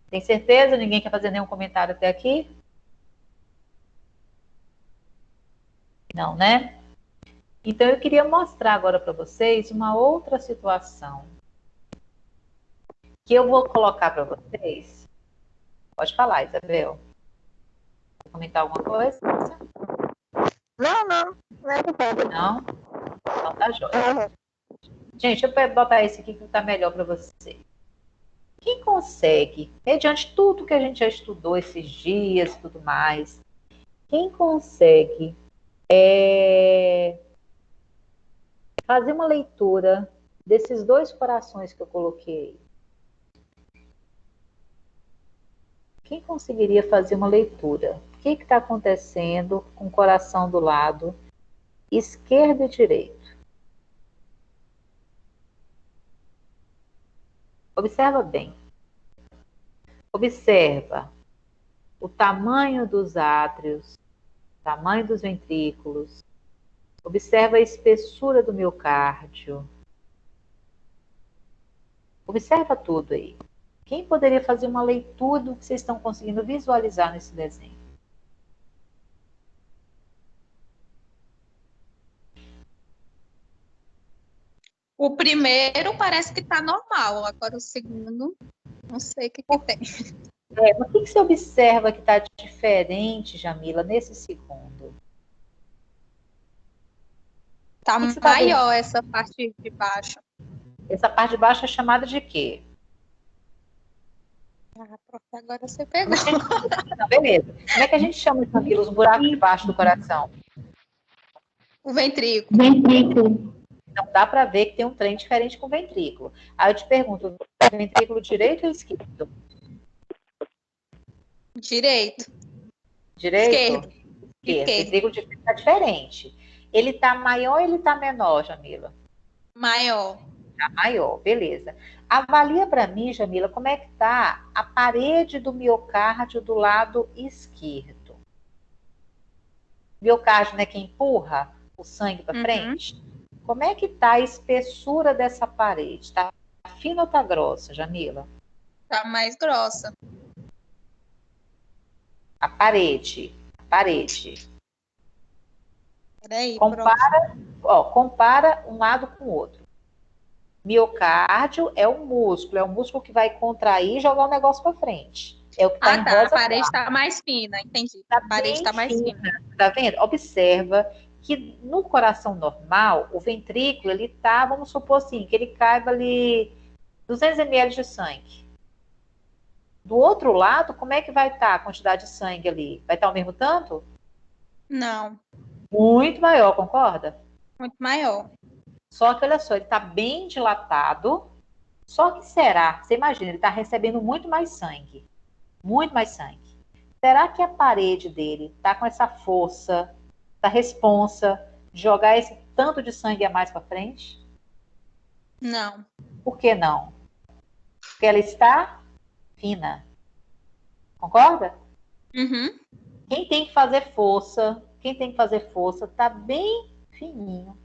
Speaker 1: Tem certeza? Ninguém quer fazer nenhum comentário até aqui? Não, né? Então, eu queria mostrar agora para vocês uma outra situação que eu vou colocar para vocês. Pode falar, Isabel. Quer comentar alguma coisa?
Speaker 8: Não, não é culpada.
Speaker 1: Não? Então tá jóia. Gente, eu vou botar esse aqui que tá melhor para você. Quem consegue, mediante tudo que a gente já estudou esses dias e tudo mais, quem consegue fazer uma leitura desses dois corações que eu coloquei? Quem conseguiria fazer uma leitura? O que está acontecendo com o coração do lado esquerdo e direito? Observa bem. Observa o tamanho dos átrios, o tamanho dos ventrículos. Observa a espessura do miocárdio. Observa tudo aí. Quem poderia fazer uma leitura do que vocês estão conseguindo visualizar nesse desenho?
Speaker 6: O primeiro parece que está normal, agora o segundo, não sei o que tem.
Speaker 1: Mas o que você observa que está diferente, Jamila, nesse segundo?
Speaker 6: Está maior essa parte de baixo.
Speaker 1: Essa parte de baixo é chamada de quê?
Speaker 6: Agora você pegou.
Speaker 1: Não, beleza. Como é que a gente chama isso aqui, os buracos de baixo do coração?
Speaker 6: O ventrículo.
Speaker 1: Então dá para ver que tem um trem diferente com o ventrículo. Aí eu te pergunto, ventrículo direito ou esquerdo?
Speaker 6: Direito.
Speaker 1: Direito?
Speaker 6: Esquerdo.
Speaker 1: O ventrículo direito está diferente. Ele está maior ou ele está menor, Jamila?
Speaker 6: Maior.
Speaker 1: Tá maior, beleza. Avalia para mim, Jamila, como é que está a parede do miocárdio do lado esquerdo. O miocárdio, né, que empurra o sangue para frente? Como é que está a espessura dessa parede? Está fina ou está grossa, Jamila?
Speaker 6: Está mais grossa.
Speaker 1: A parede.
Speaker 6: Peraí,
Speaker 1: compara um lado com o outro. Miocárdio é um músculo que vai contrair e jogar o negócio para frente. É o que está em rosa.
Speaker 6: A parede está mais fina, entendi. A parede está mais fina.
Speaker 1: Tá vendo? Observa que no coração normal, o ventrículo, ele tá, vamos supor assim, que ele caiba ali 200 ml de sangue. Do outro lado, como é que vai estar a quantidade de sangue ali? Vai estar o mesmo tanto?
Speaker 6: Não.
Speaker 1: Muito maior, concorda?
Speaker 6: Muito maior.
Speaker 1: Só que, olha só, ele está bem dilatado. Só que você imagina, ele está recebendo muito mais sangue. Muito mais sangue. Será que a parede dele está com essa força, essa responsa de jogar esse tanto de sangue a mais para frente?
Speaker 6: Não.
Speaker 1: Por que não? Porque ela está fina. Concorda? Quem tem que fazer força está bem fininho.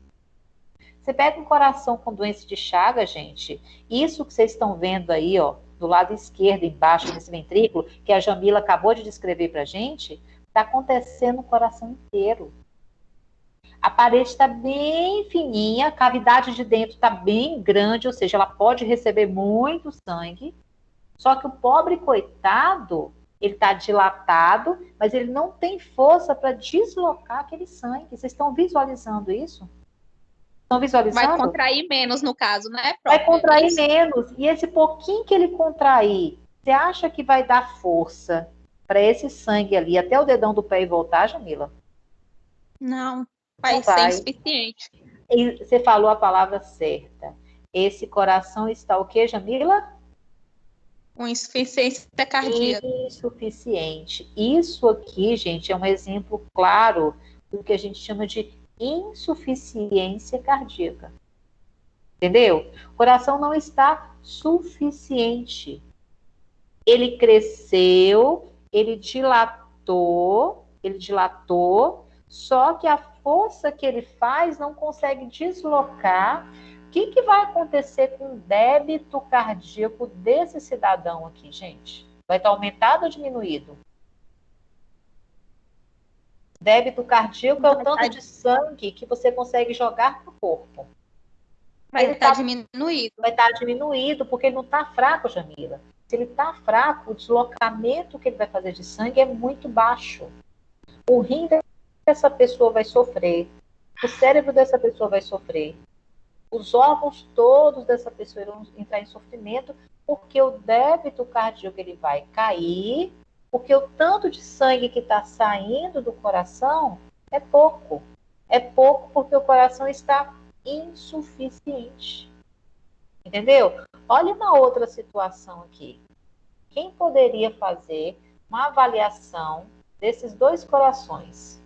Speaker 1: Você pega um coração com doença de Chagas, gente, isso que vocês estão vendo aí, ó, do lado esquerdo, embaixo desse ventrículo, que a Jamila acabou de descrever pra gente, está acontecendo no coração inteiro. A parede está bem fininha, a cavidade de dentro está bem grande, ou seja, ela pode receber muito sangue, só que o pobre coitado, ele está dilatado, mas ele não tem força para deslocar aquele sangue. Vocês estão visualizando isso? Estão visualizando?
Speaker 6: Vai contrair menos, no caso, né?
Speaker 1: Vai contrair menos. E esse pouquinho que ele contrair, você acha que vai dar força para esse sangue ali até o dedão do pé e voltar, Jamila?
Speaker 6: Não, vai
Speaker 1: Não
Speaker 6: ser
Speaker 1: vai.
Speaker 6: insuficiente.
Speaker 1: E você falou a palavra certa. Esse coração está o quê, Jamila?
Speaker 6: Com insuficiência cardíaca.
Speaker 1: Insuficiente. Isso aqui, gente, é um exemplo claro do que a gente chama de insuficiência cardíaca. Entendeu? O coração não está suficiente. Ele cresceu, ele dilatou, só que a força que ele faz não consegue deslocar. O que vai acontecer com o débito cardíaco desse cidadão aqui, gente? Vai estar aumentado ou diminuído? Débito cardíaco é o tanto de sangue que você consegue jogar para o corpo.
Speaker 6: Vai estar diminuído.
Speaker 1: Vai estar diminuído, porque ele não está fraco, Jamila. Se ele está fraco, o deslocamento que ele vai fazer de sangue é muito baixo. O rim dessa pessoa vai sofrer. O cérebro dessa pessoa vai sofrer. Os órgãos todos dessa pessoa irão entrar em sofrimento, porque o débito cardíaco ele vai cair, porque o tanto de sangue que está saindo do coração é pouco. É pouco porque o coração está insuficiente. Entendeu? Olha uma outra situação aqui. Quem poderia fazer uma avaliação desses dois corações?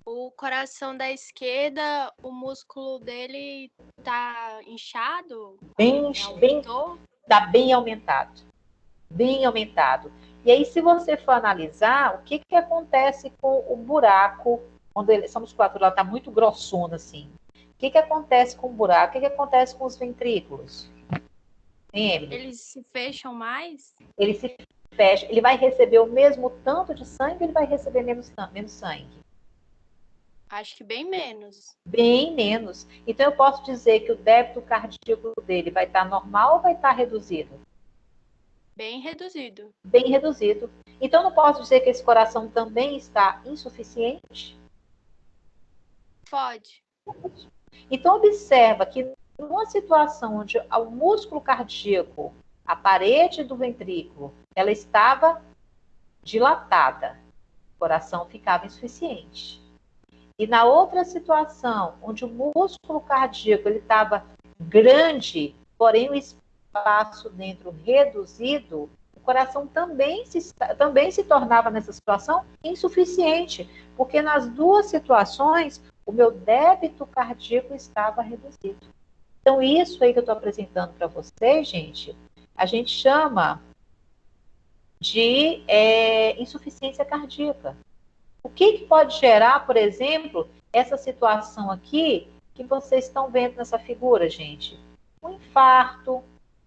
Speaker 9: O coração da esquerda, o músculo dele tá inchado?
Speaker 1: Tá bem aumentado. Bem aumentado. E aí, se você for analisar, o que acontece com o buraco, quando essa musculatura está muito grossona, assim? O que acontece com o buraco? O que acontece com os ventrículos?
Speaker 9: Eles se fecham mais?
Speaker 1: Ele se fecha. Ele vai receber o mesmo tanto de sangue ou ele vai receber menos sangue?
Speaker 9: Acho que bem menos.
Speaker 1: Bem menos. Então, eu posso dizer que o débito cardíaco dele vai estar normal ou vai estar reduzido?
Speaker 9: Bem reduzido.
Speaker 1: Bem reduzido. Então, não posso dizer que esse coração também está insuficiente?
Speaker 9: Pode.
Speaker 1: Então, observa que numa situação onde o músculo cardíaco, a parede do ventrículo, ela estava dilatada, o coração ficava insuficiente. E na outra situação, onde o músculo cardíaco ele estava grande, porém o espaço dentro reduzido, o coração também se tornava nessa situação insuficiente, porque nas duas situações o meu débito cardíaco estava reduzido. Então, isso aí que eu estou apresentando para vocês, gente, a gente chama de insuficiência cardíaca. O que pode gerar, por exemplo, essa situação aqui que vocês estão vendo nessa figura, gente? Um infarto,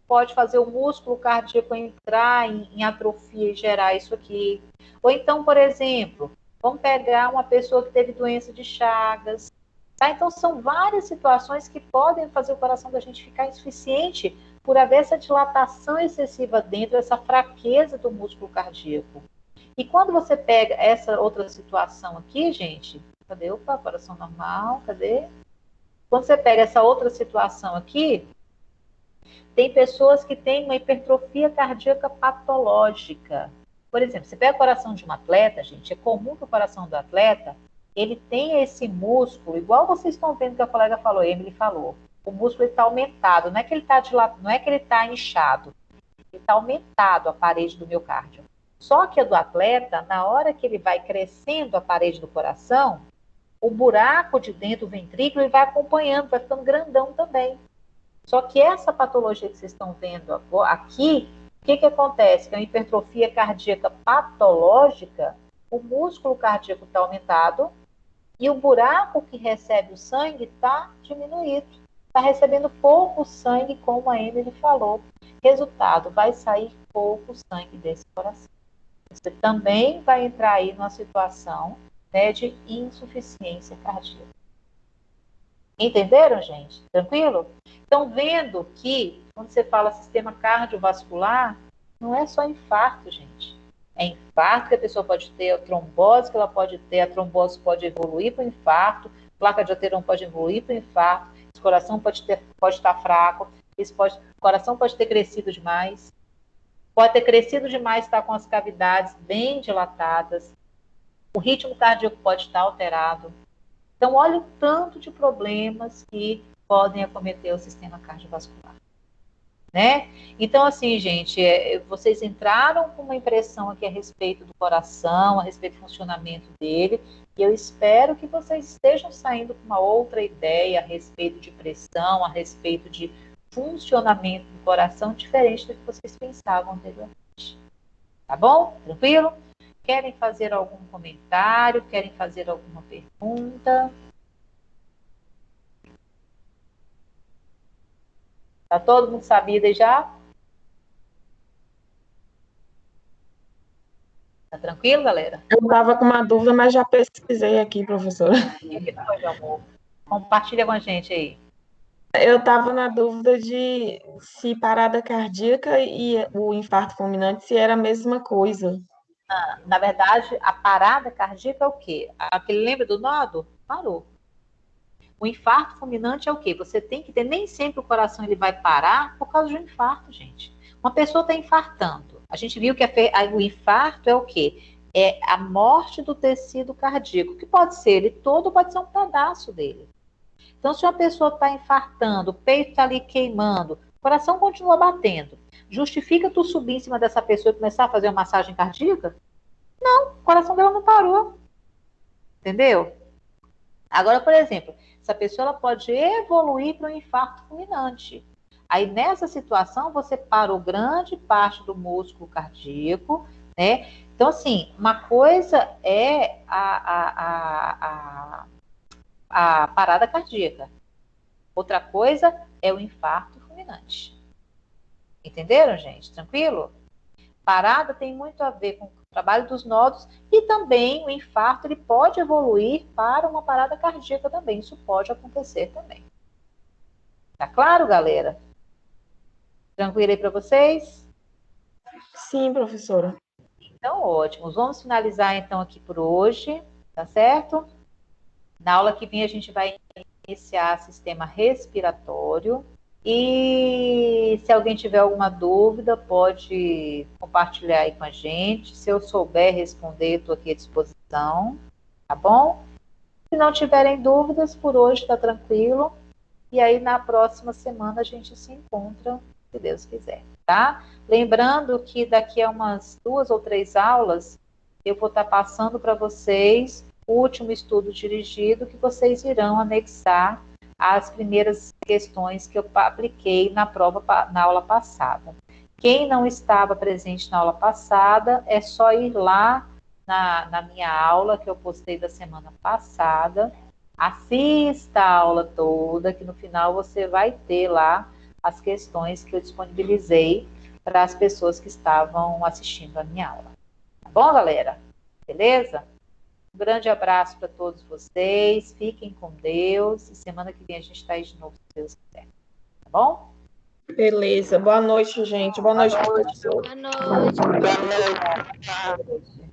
Speaker 1: pode fazer o músculo cardíaco entrar em atrofia e gerar isso aqui. Ou então, por exemplo, vamos pegar uma pessoa que teve doença de Chagas. Tá? Então, são várias situações que podem fazer o coração da gente ficar insuficiente por haver essa dilatação excessiva dentro, essa fraqueza do músculo cardíaco. E quando você pega essa outra situação aqui, gente, cadê? Opa, coração normal, cadê? Quando você pega essa outra situação aqui, tem pessoas que têm uma hipertrofia cardíaca patológica. Por exemplo, você pega o coração de um atleta, gente, é comum que o coração do atleta, ele tenha esse músculo, igual vocês estão vendo que a colega falou, Emily falou, o músculo está aumentado, não é que ele está dilatado, não é que ele está inchado, ele está aumentado a parede do miocárdio. Só que a do atleta, na hora que ele vai crescendo a parede do coração, o buraco de dentro do ventrículo ele vai acompanhando, vai ficando grandão também. Só que essa patologia que vocês estão vendo aqui, o que acontece? Que é uma hipertrofia cardíaca patológica, o músculo cardíaco está aumentado e o buraco que recebe o sangue está diminuído. Está recebendo pouco sangue, como a Emily falou. Resultado, vai sair pouco sangue desse coração. Você também vai entrar aí numa situação, né, de insuficiência cardíaca. Entenderam, gente? Tranquilo? Então, vendo que, quando você fala sistema cardiovascular, não é só infarto, gente. É infarto que a pessoa pode ter, a trombose que ela pode ter, a trombose pode evoluir para o infarto, placa de ateroma pode evoluir para o infarto, esse coração pode estar fraco, o coração pode ter crescido demais, pode ter crescido demais, estar com as cavidades bem dilatadas, o ritmo cardíaco pode estar alterado. Então, olha o tanto de problemas que podem acometer o sistema cardiovascular. Né? Então, assim, gente, vocês entraram com uma impressão aqui a respeito do coração, a respeito do funcionamento dele, e eu espero que vocês estejam saindo com uma outra ideia a respeito de pressão, a respeito de funcionamento do coração, diferente do que vocês pensavam anteriormente. Tá bom? Tranquilo? Querem fazer algum comentário? Querem fazer alguma pergunta? Tá todo mundo sabido aí já? Tá tranquilo, galera?
Speaker 5: Eu estava com uma dúvida, mas já pesquisei aqui, professora.
Speaker 1: O que foi, meu amor? Compartilha com a gente aí.
Speaker 5: Eu estava na dúvida de se parada cardíaca e o infarto fulminante se era a mesma coisa.
Speaker 1: Na verdade, a parada cardíaca é o quê? Aquele lembra do nodo? Parou. O infarto fulminante é o quê? Você tem que ter, nem sempre o coração ele vai parar por causa de um infarto, gente. Uma pessoa está infartando. A gente viu que o infarto é o quê? É a morte do tecido cardíaco, que pode ser ele todo, pode ser um pedaço dele. Então, se uma pessoa está infartando, o peito está ali queimando, o coração continua batendo, justifica tu subir em cima dessa pessoa e começar a fazer uma massagem cardíaca? Não, o coração dela não parou. Entendeu? Agora, por exemplo, essa pessoa ela pode evoluir para um infarto fulminante. Aí, nessa situação, você parou grande parte do músculo cardíaco, né? Então, assim, uma coisa é a parada cardíaca. Outra coisa é o infarto fulminante. Entenderam, gente? Tranquilo? Parada tem muito a ver com o trabalho dos nodos e também o infarto ele pode evoluir para uma parada cardíaca também. Isso pode acontecer também. Tá claro, galera? Tranquilo aí para vocês?
Speaker 5: Sim, professora.
Speaker 1: Então, ótimo. Vamos finalizar então aqui por hoje, tá certo? Na aula que vem a gente vai iniciar sistema respiratório. E se alguém tiver alguma dúvida, pode compartilhar aí com a gente. Se eu souber responder, estou aqui à disposição, tá bom? Se não tiverem dúvidas, por hoje está tranquilo. E aí, na próxima semana, a gente se encontra, se Deus quiser, tá? Lembrando que daqui a umas 2 ou 3 aulas, eu vou estar passando para vocês o último estudo dirigido que vocês irão anexar as primeiras questões que eu apliquei na prova, na aula passada. Quem não estava presente na aula passada, é só ir lá na minha aula, que eu postei da semana passada, assista a aula toda, que no final você vai ter lá as questões que eu disponibilizei para as pessoas que estavam assistindo a minha aula. Tá bom, galera? Beleza? Um grande abraço para todos vocês, fiquem com Deus, e semana que vem a gente está aí de novo, se Deus quiser. Tá bom?
Speaker 5: Beleza. Boa noite, gente. Boa noite, professor.
Speaker 9: Boa noite.
Speaker 1: Boa noite.